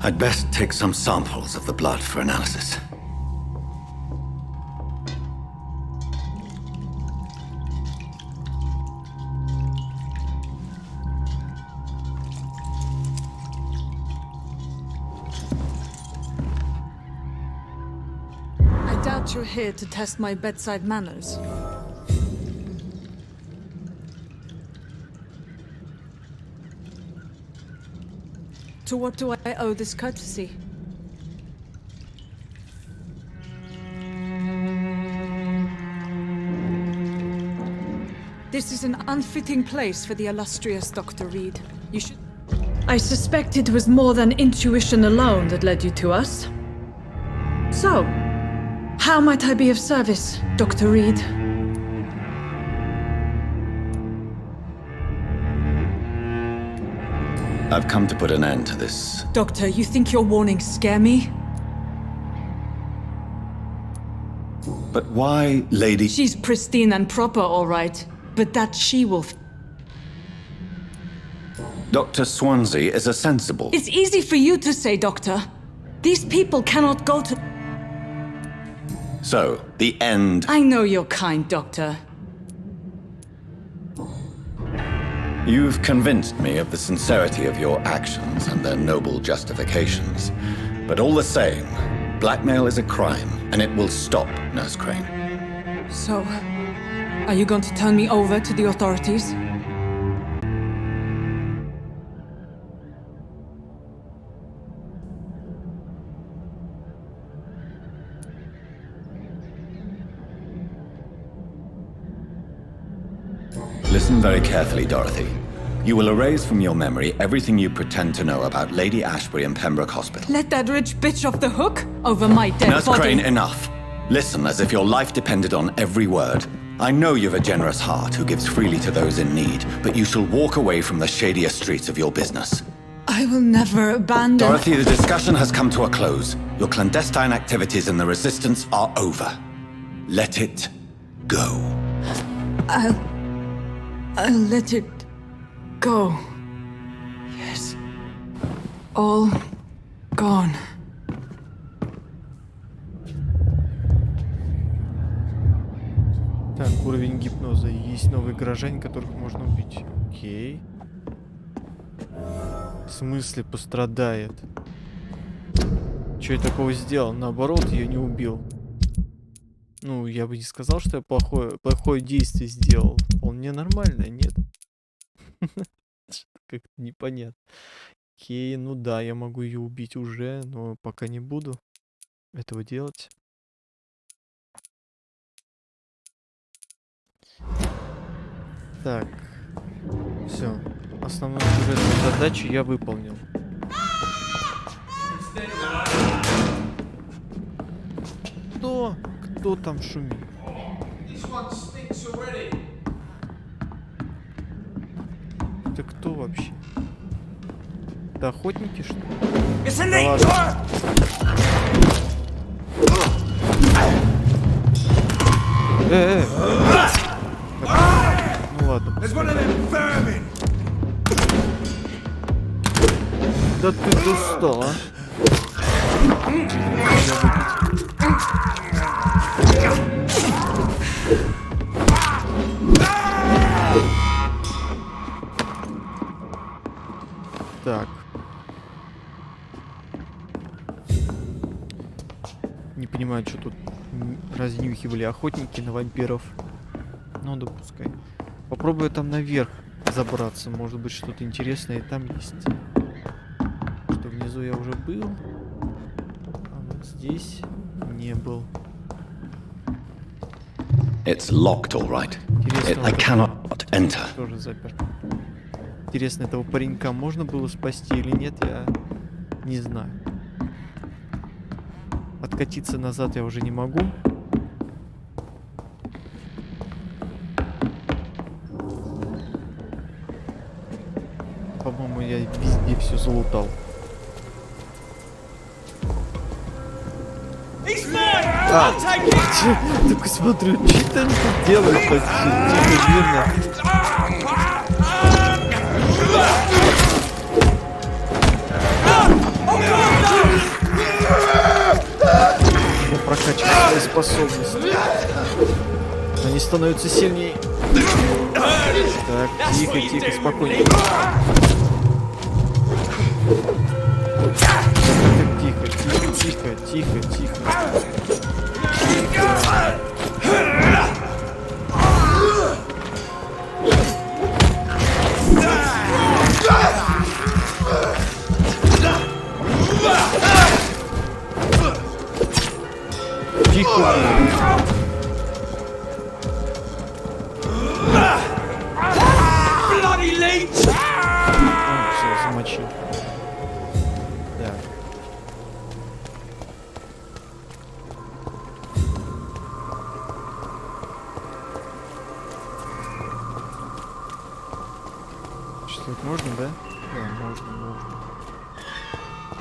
I'd best take some samples of the blood for analysis. I doubt you're here to test my bedside manners. To what do I owe this courtesy? This is an unfitting place for the illustrious Dr. Reed. You should... I suspect it was more than intuition alone that led you to us. So, how might I be of service, Dr. Reed? I've come to put an end to this. Doctor, you think your warnings scare me? But why, Lady... She's pristine and proper, all right. But that she-wolf... Dr. Swansea is a sensible... It's easy for you to say, Doctor. These people cannot go to... So, the end... I know you're kind, Doctor. You've convinced me of the sincerity of your actions and their noble justifications. But all the same, blackmail is a crime, and it will stop, Nurse Crane. So, are you going to turn me over to the authorities? Listen very carefully, Dorothy. You will erase from your memory everything you pretend to know about Lady Ashbury and Pembroke Hospital. Let that rich bitch off the hook over my dead Nurse body. Crane, enough. Listen as if your life depended on every word. I know you've a generous heart who gives freely to those in need, but you shall walk away from the shadier streets of your business. I will never abandon... Dorothy, the discussion has come to a close. Your clandestine activities in the Resistance are over. Let it go. I'll let it go. Yes. All gone. Так, уровень гипноза. Есть новые горожане, которых можно убить. Окей. В смысле пострадает? Что я такого сделал? Наоборот, я не убил. Ну, я бы не сказал, что я плохое действие сделал. Вполне нормальное, нет? Как-то непонятно. Окей, ну да, я могу ее убить уже, но пока не буду этого делать. Так. Все. Основную сюжетную задачу я выполнил. Кто там шумит? Это кто вообще? Это охотники, что ли? Да ладно. Ну ладно. Да ты достал, а? Так. Не понимаю, что тут разнюхивали охотники на вампиров. Ну, допускай. Попробую там наверх забраться. Может быть, что-то интересное и там есть. Что внизу я уже был. А вот здесь не был. It's locked, all right. I cannot enter. Тоже заперт. Интересно, этого паренька можно было спасти или нет, я не знаю. Откатиться назад я уже не могу. По-моему, я везде все залутал. He's mine! Только смотрю, что они тут делают так тихо, мирно. Прокачивать свои способности. Они становятся сильнее. Так, тихо, тихо, спокойно. Тихо, тихо, тихо, тихо, тихо. Тихо. Все, замочил. Да. Что, можно, да? Да, можно.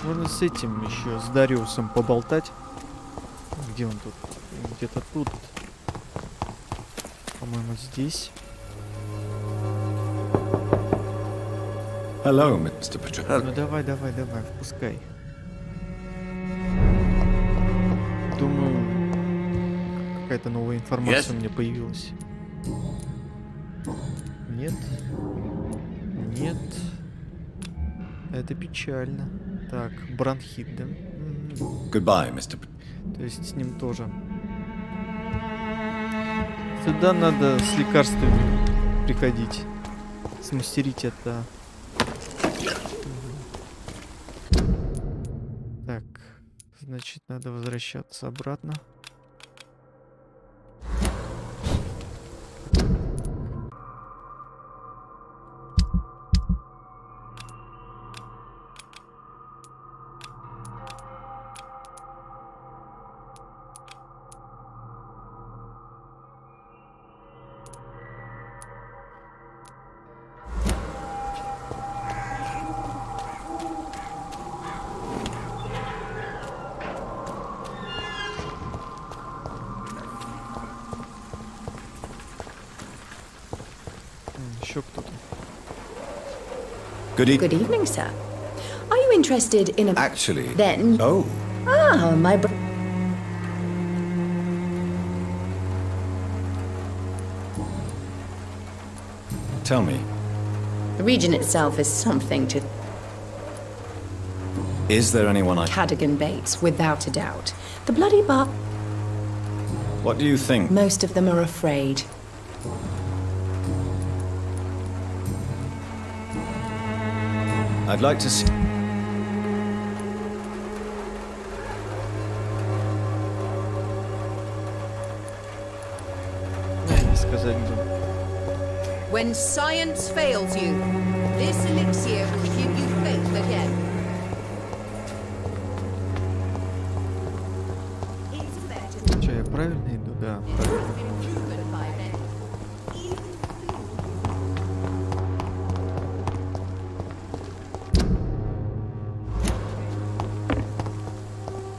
Можно с этим еще, с Дариусом поболтать. Где он тут? Где-то тут. По-моему, здесь. Hello, Mr. Patrick. Ну давай, впускай. Думаю, какая-то новая информация у меня появилась. Нет. Нет. Это печально. Так, бронхит, да? Goodbye, Mr. То есть с ним тоже. Сюда надо с лекарствами приходить. Смастерить это. Так, значит, надо возвращаться обратно. Еще кто-то. Good Good evening, sir. Are you interested in a... Actually... Then... Oh. Ah, my... Tell me. The region itself is something to... Is there anyone I... Cadogan Bates, without a doubt. The bloody bar... What do you think? Most of them are afraid. I'd like to see... Не сказать бы. When science fails you, this elixir will give you faith again. Че, я правильно иду? Да, правильно.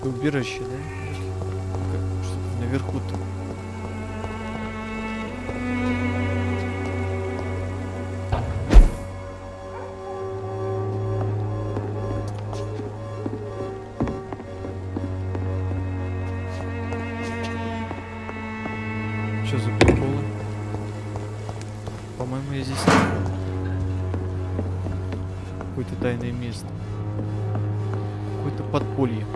Убежище, да? Что-то наверху-то. Что за приколы? По-моему, я здесь какое-то тайное место. Какое-то подполье.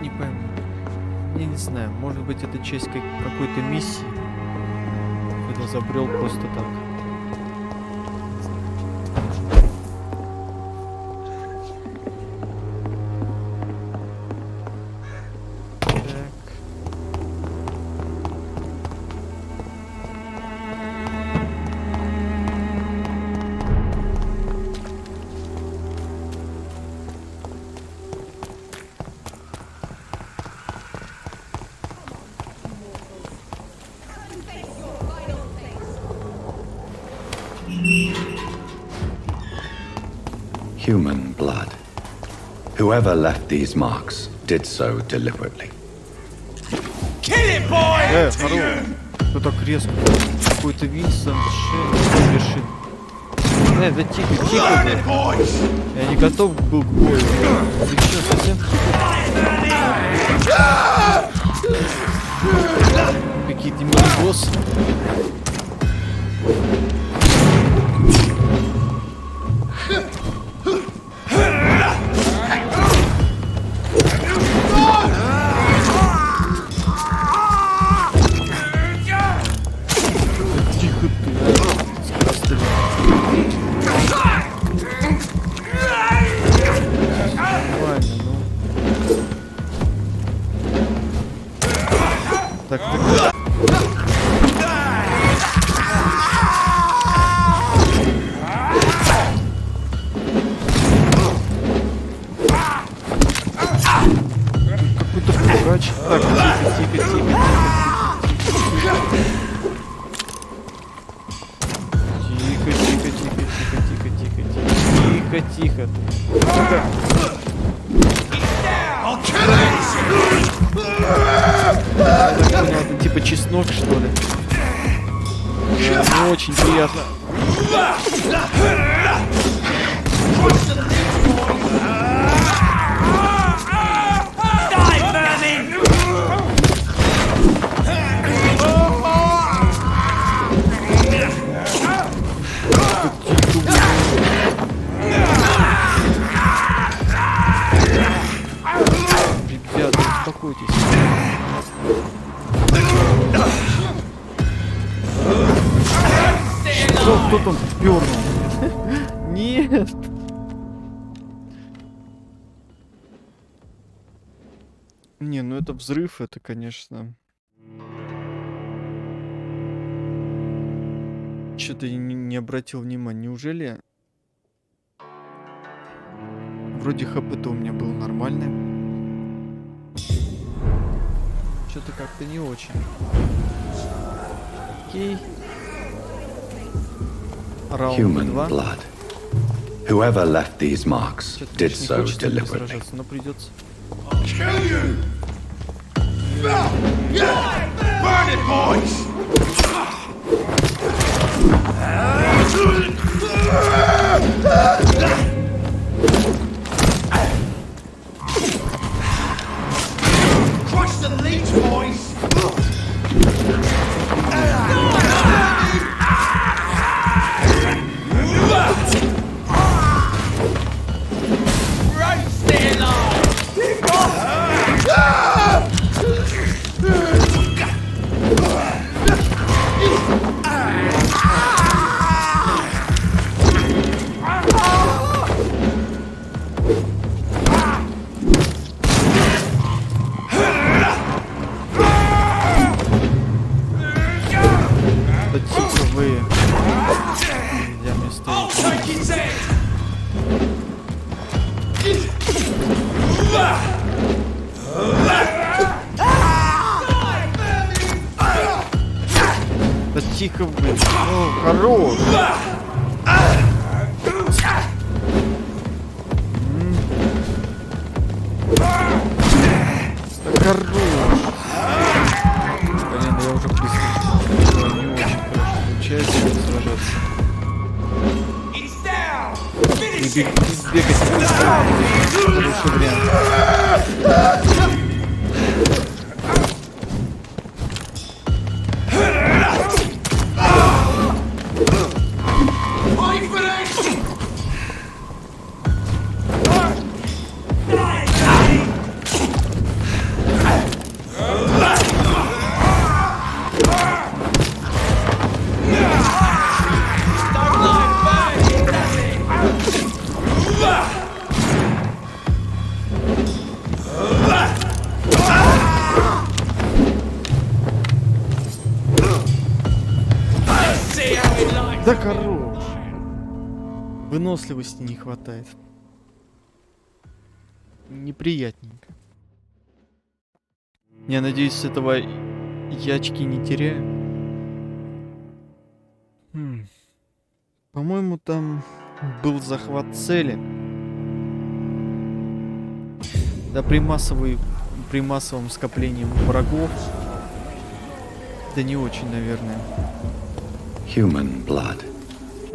Не пойму. Я не знаю, может быть это часть какой-то миссии, когда забрел просто так. Human blood. Whoever left these marks did so deliberately. Хорош. Кто так резко? Какой-то Винсент решит. Да тихо, тихо, блядь. Я не готов был к бою. Ты что, совсем? Какие-то мини-боссы. Тихо. Это типа чеснок, что ли? Не очень приятно. Кто там пернул? Нет. Не, ну это взрыв, это, конечно. Что-то я не обратил внимания. Неужели? Вроде хп-то у меня был нормальный. Что-то как-то не очень. Окей. Human blood. Whoever left these marks did so deliberately. Но придется. Burn it, boys! Crush the leech, boys! Да тихо, блин. Ну, хорош. Да хорош. Блин, я уже быстро. Не очень хорошо получается сражаться. И бегать быстро. Хороший вариант. Да хорош. Выносливости не хватает. Неприятненько. Я надеюсь, с этого я очки не теряю. По-моему, там был захват цели. Да при массовом скоплении врагов. Да не очень, наверное. Human blood.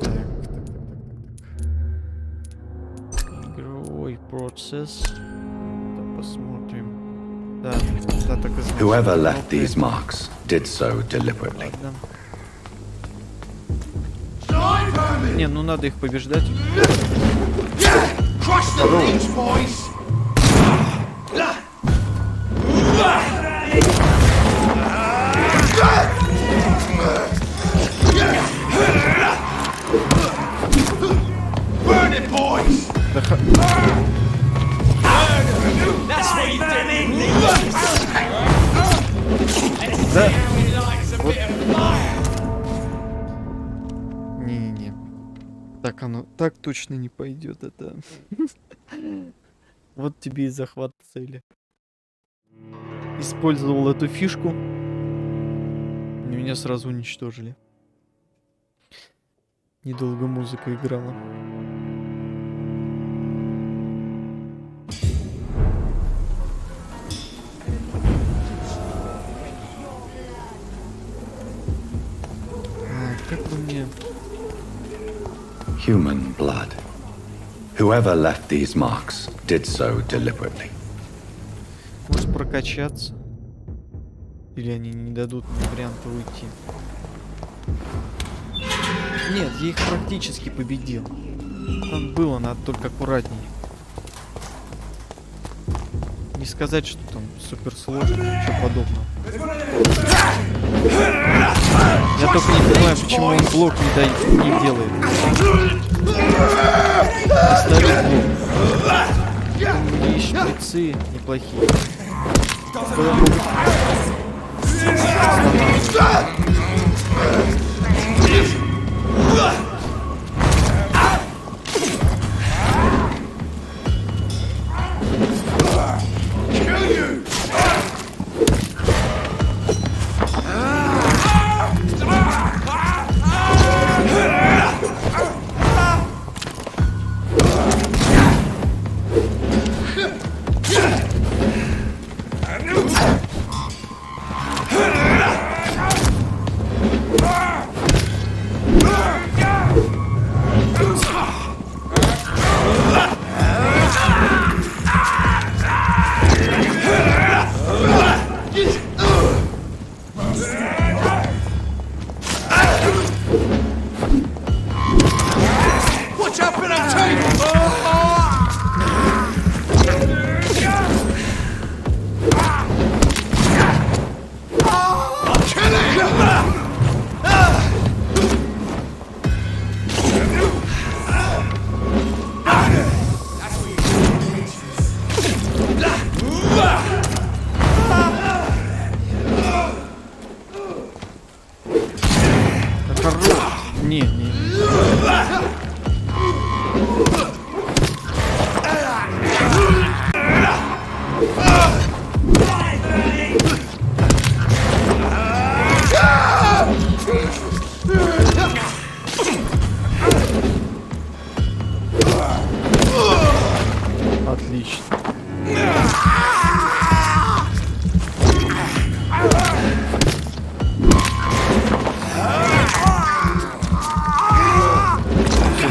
Так. Игровой процесс. Да, посмотрим. Да, так и знаю. Whoever left these marks did so deliberately. Ладно. Не, ну надо их побеждать. Да. Вот. Не-не-не. Так оно так точно не пойдет, это. Вот тебе и захват цели. Использовал эту фишку. Меня сразу уничтожили. Недолго музыка играла. Как бы мне... Human blood. Whoever left these marks did so deliberately. Может прокачаться? Или они не дадут мне варианта уйти? Нет, я их практически победил. Там было, надо только аккуратней. Не сказать, что там супер сложно, ничего подобного. Я только не понимаю, почему он блок не делает. Ставит блок. Там есть шприцы неплохие. Куда могут...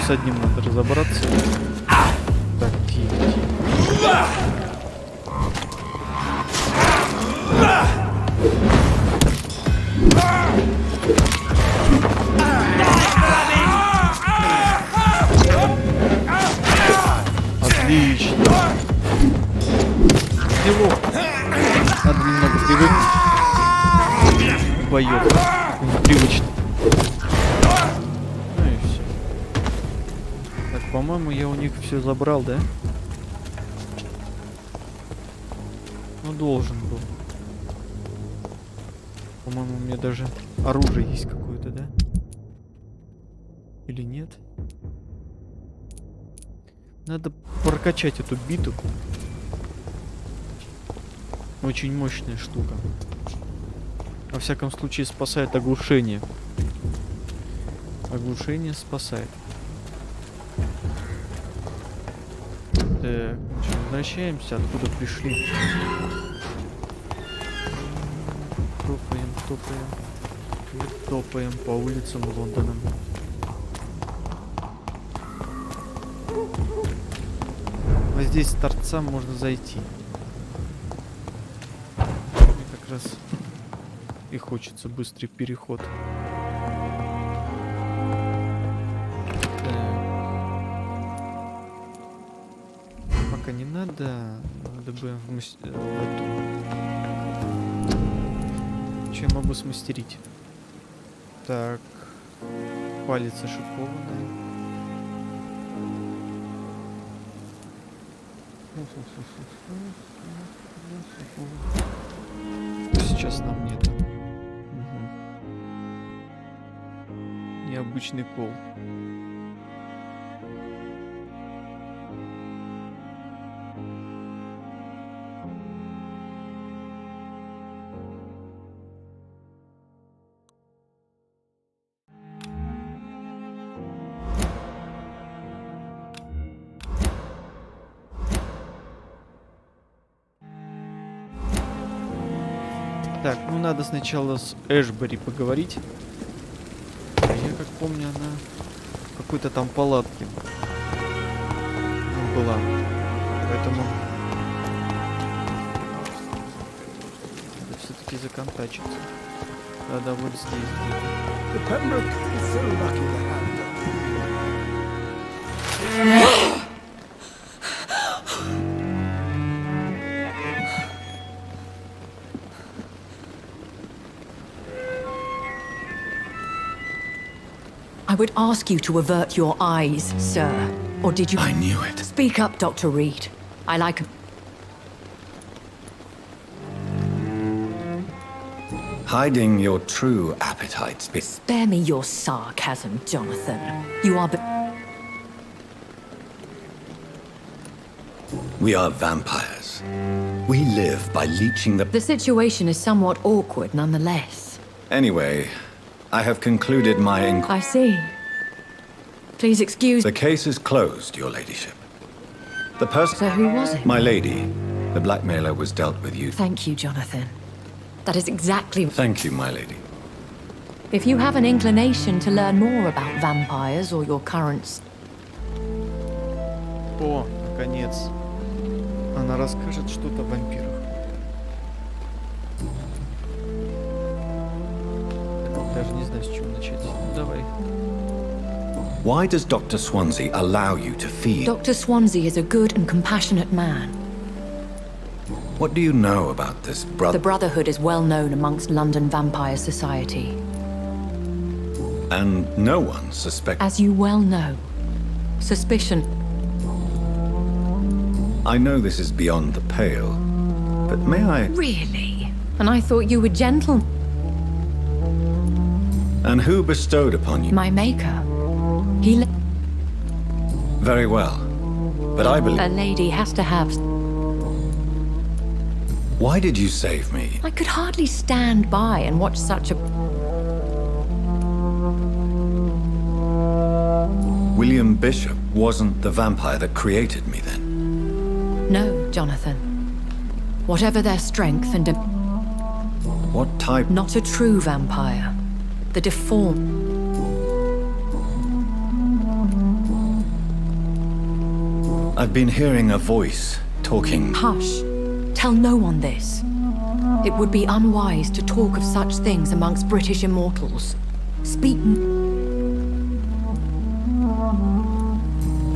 С одним надо разобраться. Так, тихо. Отлично. Его. Надо немного привыкнуть. Боёв. Непривычно. По-моему, я у них все забрал, да? Ну, должен был. По-моему, у меня даже оружие есть какое-то, да? Или нет? Надо прокачать эту биту. Очень мощная штука. Во всяком случае, спасает оглушение. Оглушение спасает. Так, Возвращаемся, откуда пришли. Топаем по улицам Лондона. Вот здесь с торца можно зайти. Мне как раз и хочется быстрый переход. Пока не надо. Надо бы в эту... Что я могу смастерить? Так. Палец ошипованный. Сейчас нам нет. Необычный кол. Так, ну надо сначала с Эшбери поговорить. Я как помню, она в какой-то там палатке была. Поэтому надо все-таки законтачиться. Надо вот здесь где-то. I would ask you to avert your eyes, sir. Or did you... I knew it. Speak up, Dr. Reed. I like... Hiding your true appetites. Spare me your sarcasm, Jonathan. You are but... We are vampires. We live by leeching the... The situation is somewhat awkward, nonetheless. Anyway, I have concluded my inquiry. I see. Please excuse... The case is closed, your ladyship. The person... So who was it? My lady. The blackmailer was dealt with you. Thank you, Jonathan. That is exactly... Thank you, my lady. If you have an inclination to learn more about vampires or your current... О, наконец. Она расскажет что-то о вампирах. Даже не знаю, с чего начать. Ну, давай. Why does Dr. Swansea allow you to feed? Dr. Swansea is a good and compassionate man. What do you know about this brother? The Brotherhood is well known amongst London vampire society. And no one suspects... As you well know, suspicion... I know this is beyond the pale, but may I... Really? And I thought you were gentle... And who bestowed upon you? My maker. He... Very well, but I believe... A lady has to have... Why did you save me? I could hardly stand by and watch such a... William Bishop wasn't the vampire that created me then? No, Jonathan. Whatever their strength and... What type? Not a true vampire. The deformed... I've been hearing a voice talking... Hush. Tell no one this. It would be unwise to talk of such things amongst British immortals. Speak...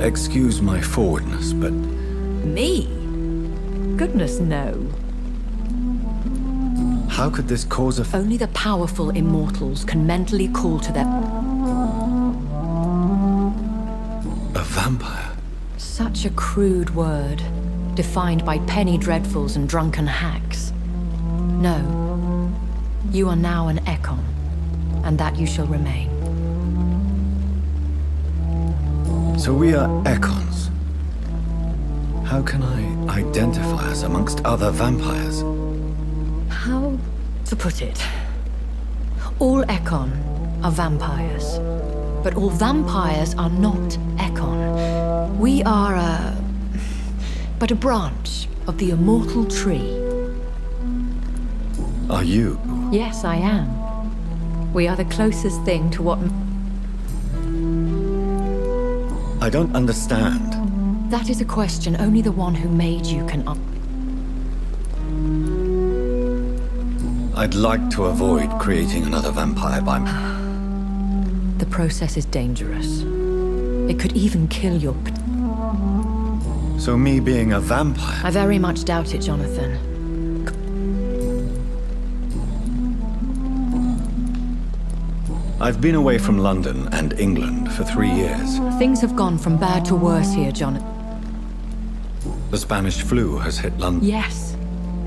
Excuse my forwardness, but... Me? Goodness, no. How could this cause a... Only the powerful immortals can mentally call to their... A vampire? Such a crude word, defined by penny dreadfuls and drunken hacks. No. You are now an Ekon, and that you shall remain. So we are Ekons. How can I identify us amongst other vampires? How to put it? All Ekon are vampires, but all vampires are not Ekon. We are but a branch of the immortal tree. Are you? Yes, I am. We are the closest thing to what... I don't understand. That is a question only the one who made you can answer. I'd like to avoid creating another vampire by... The process is dangerous. It could even kill your... So me being a vampire... I very much doubt it, Jonathan. I've been away from London and England for 3 years. Things have gone from bad to worse here, Jonathan. The Spanish flu has hit London. Yes,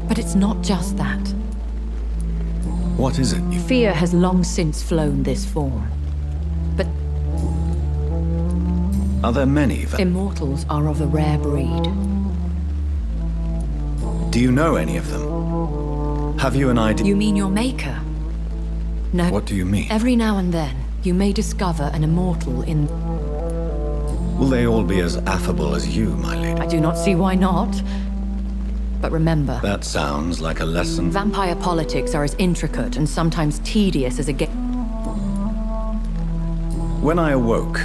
but it's not just that. What is it? Fear has long since flown this form. But Are there many? Immortals are of a rare breed. Do you know any of them? Have you an idea? You mean your maker? No. What do you mean? Every now and then, you may discover an immortal in... Will they all be as affable as you, my lady? I do not see why not. But remember... That sounds like a lesson. Vampire politics are as intricate and sometimes tedious as a game. When I awoke,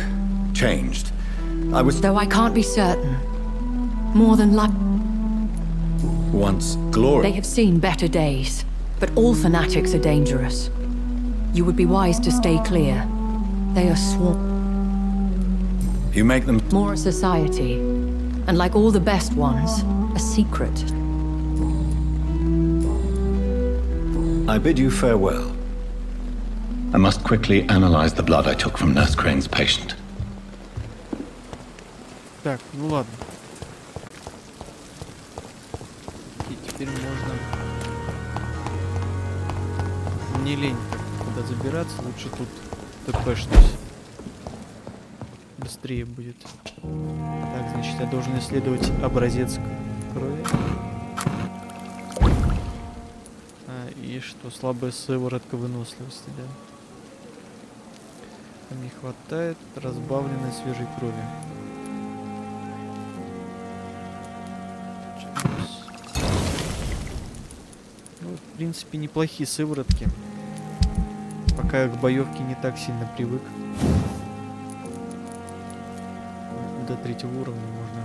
changed, I was... Though I can't be certain. More than like... Once glory. They have seen better days. But all fanatics are dangerous. You would be wise to stay clear. They are sworn. You make them... More a society. And like all the best ones, a secret. I bid you farewell. I must quickly analyze the blood I took from Nurse Crane's patient. Так, ну ладно. И теперь можно... Не лень куда забираться, лучше тут тпшнусь. Быстрее будет. Так, значит, я должен исследовать образец крови. И что, слабая сыворотка выносливости, да? Там не хватает разбавленной свежей крови. Ну, в принципе, неплохие сыворотки. Пока я к боевке не так сильно привык. До 3-го уровня можно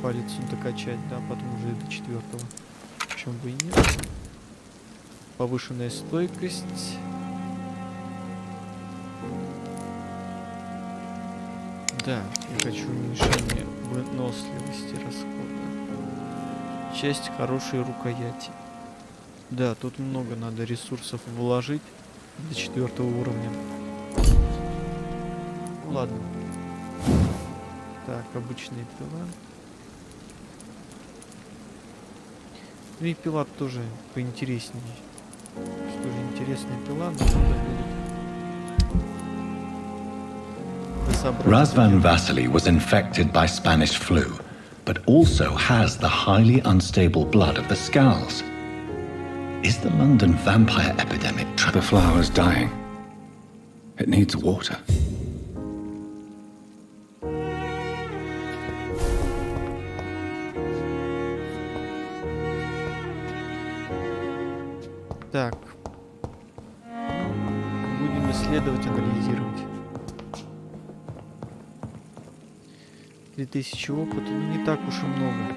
палец докачать, да, потом уже и до 4-го. Почему бы и нет. Повышенная стойкость. Да, я хочу уменьшение выносливости расхода. Часть хорошей рукояти. Да, тут много надо ресурсов вложить до 4-го уровня. Ну ладно. Так, обычная пила. Ну и пила тоже поинтереснее. Что же, интересная пила, но надо будет. Razvan Vasily was infected by Spanish flu, but also has the highly unstable blood of the Skulls. Is the London vampire epidemic... The flower's dying. It needs water. Так. Будем исследовать, анализировать. 3000 опыта, ну не так уж и много.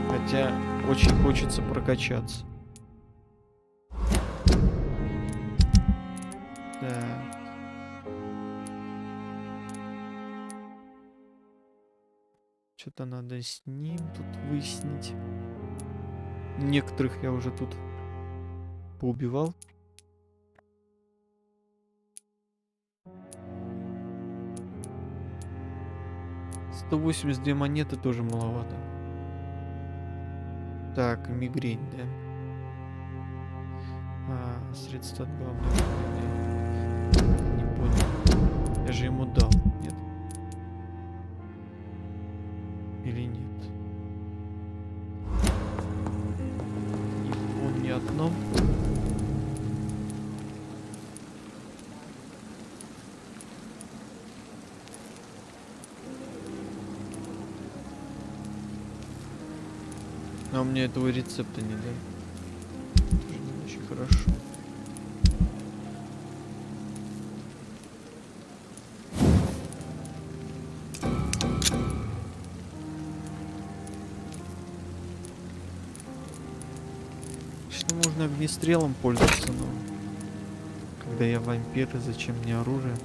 Хотя очень хочется прокачаться. Так. Что-то надо с ним тут выяснить. Некоторых я уже тут поубивал. $182 монеты тоже маловато. Так, мигрень, да. Средства от главной мигрени. Не понял. Я же ему дал, нет? Или нет? Не помню одно. Но мне этого рецепта не дали. Тоже не очень хорошо. Конечно, можно огнестрелом пользоваться, но когда я вампир, и зачем мне оружие?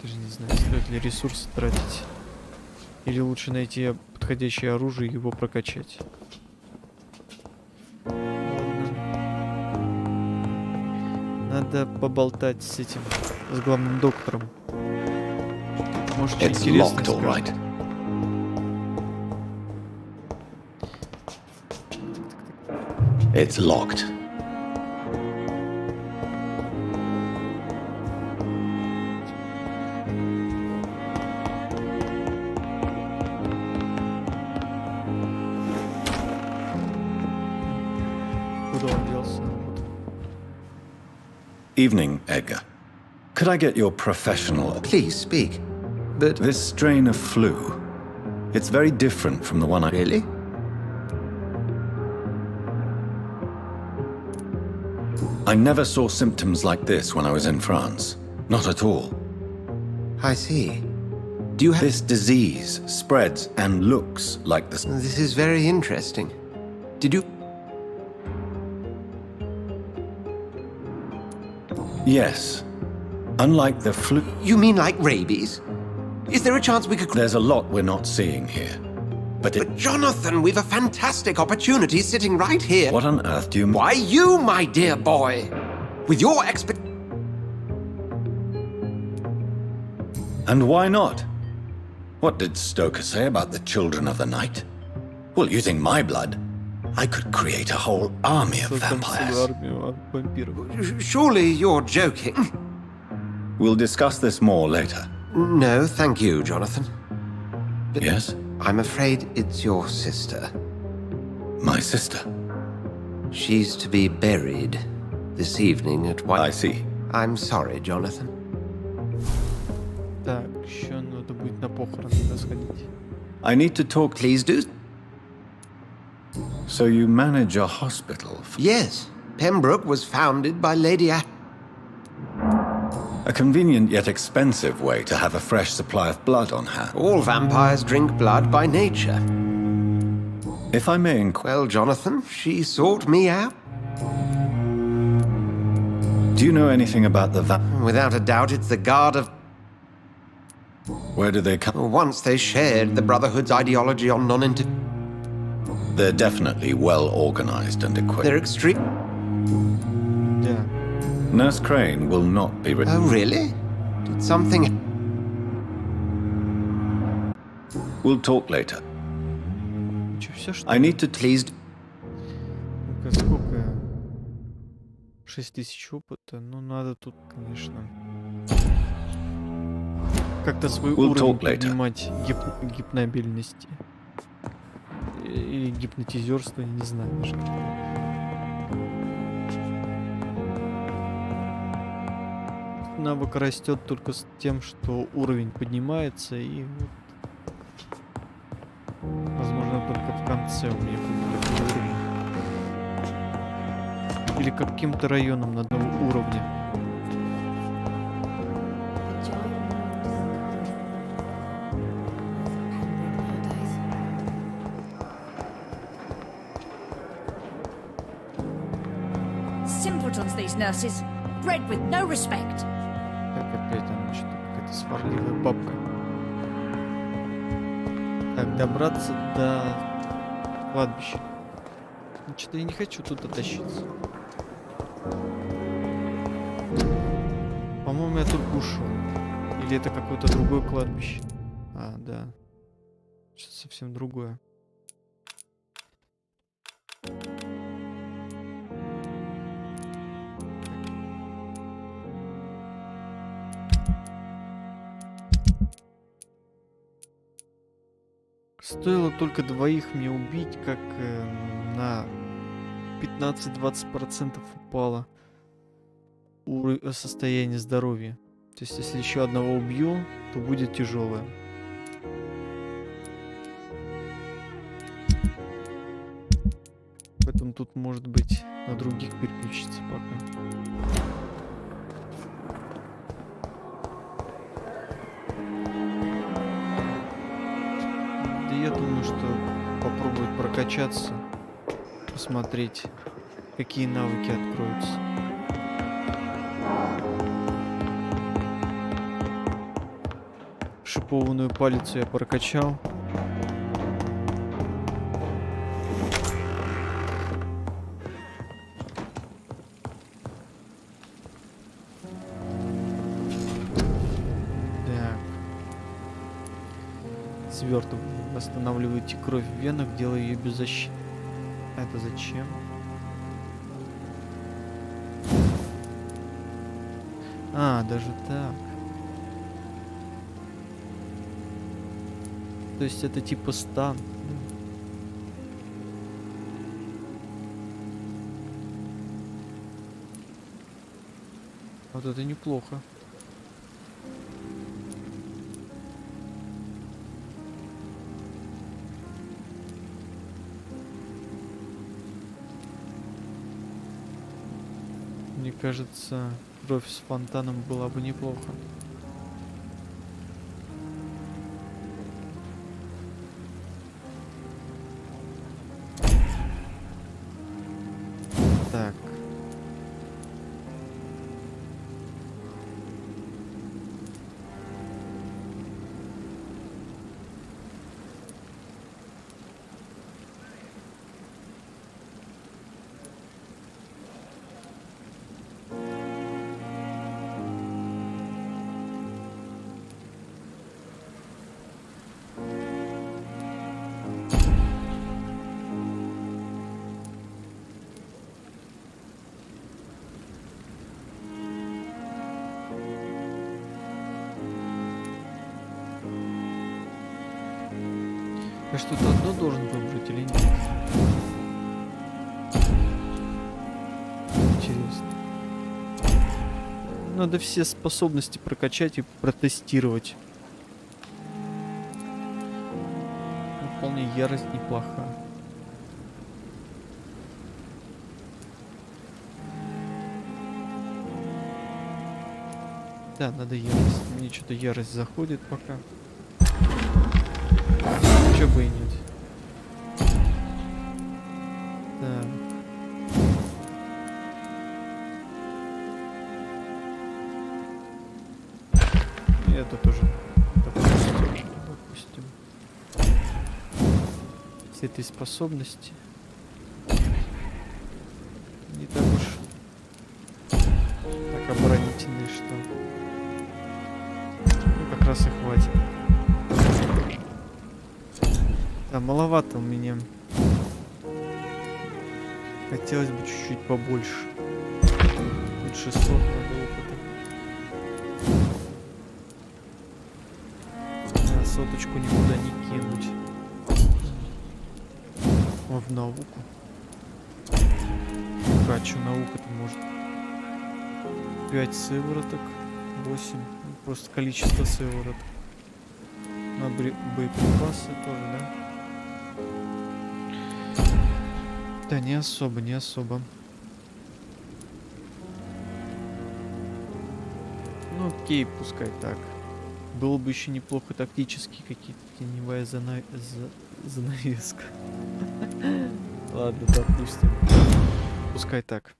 Даже не знаю, стоит ли ресурсы тратить. Или лучше найти подходящее оружие и его прокачать. Ладно. Надо поболтать с этим, с главным доктором. Может, что интересное скажет. It's locked. Куда он делся? Evening, Edgar. Could I get your professional... Please speak. But This strain of flu, it's very different from the one I... really? I never saw symptoms like this when I was in France. Not at all. I see. Do you have... This disease spreads and looks like the... This is very interesting. Did you... Yes. Unlike the flu... You mean like rabies? Is there a chance we could... There's a lot we're not seeing here. But Jonathan, we've a fantastic opportunity sitting right here. What on earth do you... Why, you, my dear boy. With your expert... And why not? What did Stoker say about the children of the night? Well, using my blood, I could create a whole army of vampires. Surely you're joking. We'll discuss this more later. No, thank you, Jonathan. But Yes? I'm afraid it's your sister. My sister? She's to be buried this evening at 1. I see. I'm sorry, Jonathan. Так, еще надо будет на похороны сходить. I need to talk... Please do. So you manage a hospital? Yes. Pembroke was founded by Lady A convenient yet expensive way to have a fresh supply of blood on hand. All vampires drink blood by nature. If I may inquire... Well, Jonathan, she sought me out. Do you know anything about the Without a doubt, it's the Guard of... Where do they come? Once they shared the Brotherhood's ideology on non-inter... They're definitely well organized and equipped. They're extreme... Yeah. Nurse Crane will not be... Oh, really? Did something... We'll talk later. Че, все что? I need to... Please... Ну-ка, сколько? 6000 опыта. Ну, надо тут, конечно, как-то свой уровень поднимать гипнобильности. Или гипнотизерство, я не знаю даже. Навык растет только с тем, что уровень поднимается, и вот, возможно, только в конце у меня будет такой уровень. Или каким-то районом на одного уровня. Simpletons, these nurses. Bred with no respect. Так, опять она что-то какая-то сварливая бабка. Так, добраться до кладбища. Ну, что-то я не хочу туда тащиться. По-моему, я только ушел. Или это какое-то другое кладбище? А, да. Что-то совсем другое. Стоило только двоих мне убить, как на 15-20% упало состояние здоровья. То есть, если еще одного убью, то будет тяжелое. Поэтому тут, может быть, на других переключиться пока. Да я думаю, что попробовать прокачаться, посмотреть, какие навыки откроются. Шипованную палицу я прокачал. Так. Сверток. Восстанавливаете кровь в венах, делая ее беззащитной. Это зачем? А, даже так. То есть это типа стан. Вот это неплохо. Мне кажется, кровь с фонтаном была бы неплохо. Так. Я что-то одно должен выбрать или нет? Интересно. Надо все способности прокачать и протестировать. Ну, вполне ярость неплоха. Да, надо ярость. Мне что-то ярость заходит пока. Чё бы и нет. Так. И это тоже допустим. С этой способности не так уж так оборонительный, что ну, как раз и хватит. Да, маловато у меня. Хотелось бы чуть-чуть побольше. Тут 600 надо опыта. А соточку никуда не кинуть. О, в науку. А что наука-то может? 5 сывороток, 8. Просто количество сывороток. На боеприпасы тоже, да? Да, не особо, не особо. Ну окей, пускай так. Было бы еще неплохо тактически какие-то теневая занавеска. Ладно, допустим. Пускай так.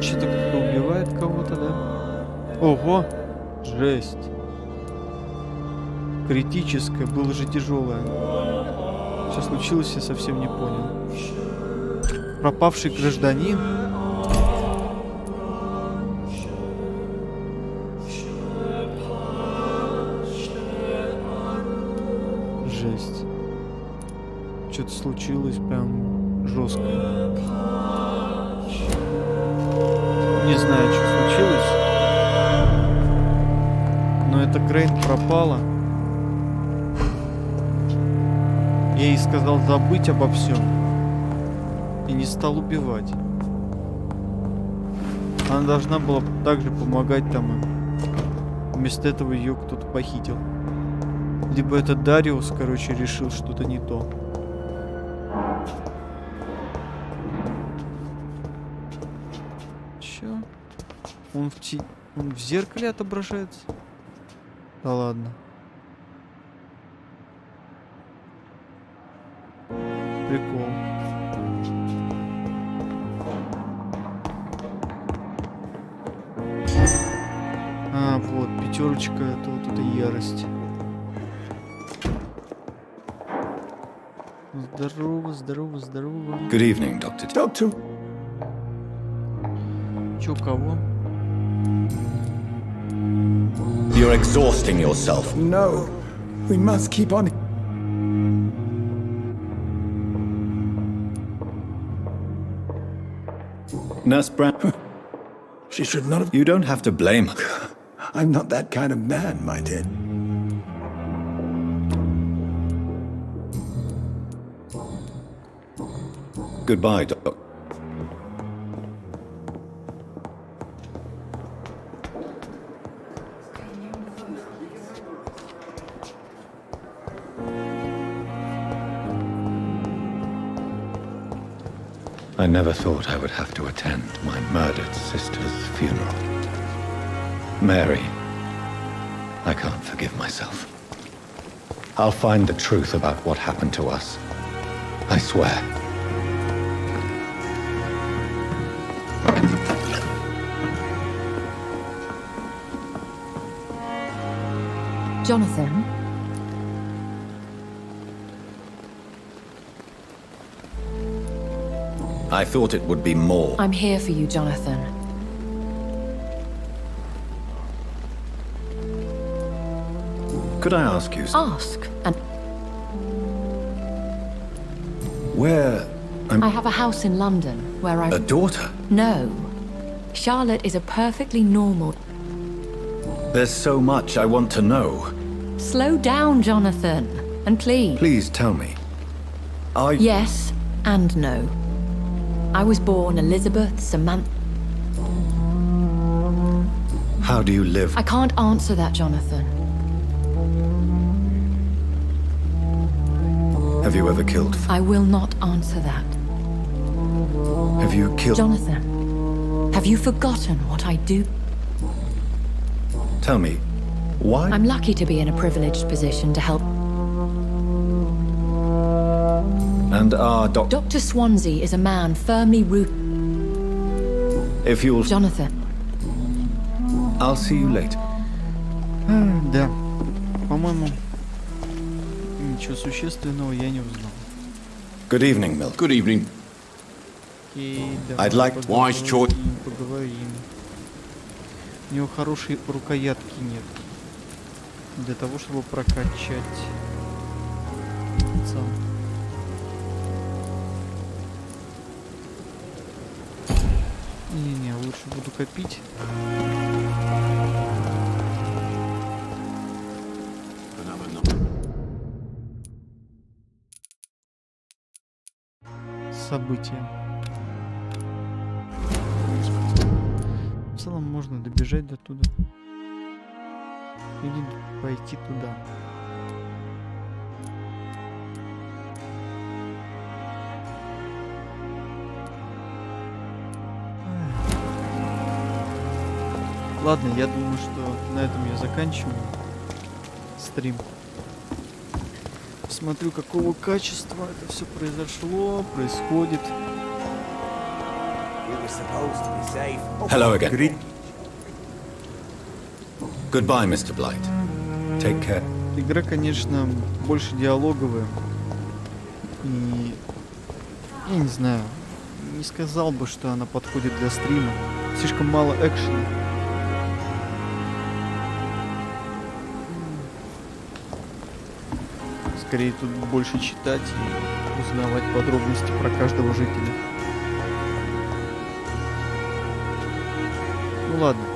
Что-то как-то убивает кого-то, да? Ого! Жесть! Критическое, было же тяжелое. Что случилось, я совсем не понял. Пропавший гражданин? Жесть. Что-то случилось прям жесткое. Не знаю, что случилось. Но эта Крейн пропала. Я ей сказал забыть обо всем. И не стал убивать. Она должна была также помогать там им. Вместо этого ее кто-то похитил. Либо этот Дариус, короче, решил что-то не то. Чё? Он в зеркале отображается? Да ладно. Прикол. А, вот, пятерочка, это вот эта ярость. Здорово, здорово, здорово. Good evening, Doctor. Doctor. Чё, кого? You're exhausting yourself. No, we must keep on. Nurse Brown. She should not have. You don't have to blame her. I'm not that kind of man, my dear. Goodbye, Doc. I never thought I would have to attend my murdered sister's funeral. Mary, I can't forgive myself. I'll find the truth about what happened to us. I swear. Jonathan? I thought it would be more. I'm here for you, Jonathan. Could I ask you Ask, and where I have a house in London where I... A daughter? No. Charlotte is a perfectly normal... There's so much I want to know. Slow down, Jonathan. And please... Please tell me. Are you... Yes and no. I was born Elizabeth Samantha... How do you live? I can't answer that, Jonathan. Have you ever killed? I will not answer that. Have you killed? Jonathan, have you forgotten what I do? Tell me, why? I'm lucky to be in a privileged position to help. And our Dr. Swansea is a man firmly rooted. If you'll... Jonathan. I'll see you later. Да. По-моему, ничего существенного я не узнал. Good evening, Milk. Good evening. Окей, I'd like wise choice. Поговорим. У него хорошей рукоятки нет. Для того, чтобы прокачать сам. Не-не, лучше буду копить. События. В целом можно добежать до туда. Или пойти туда. Ладно, я думаю, что на этом я заканчиваю стрим. Смотрю, какого качества это все произошло, происходит. Hello again. Goodbye, Mr. Blight. Take care. Игра, конечно, больше диалоговая. И я не знаю, не сказал бы, что она подходит для стрима. Слишком мало экшена. Скорее тут больше читать и узнавать подробности про каждого жителя. Ну ладно.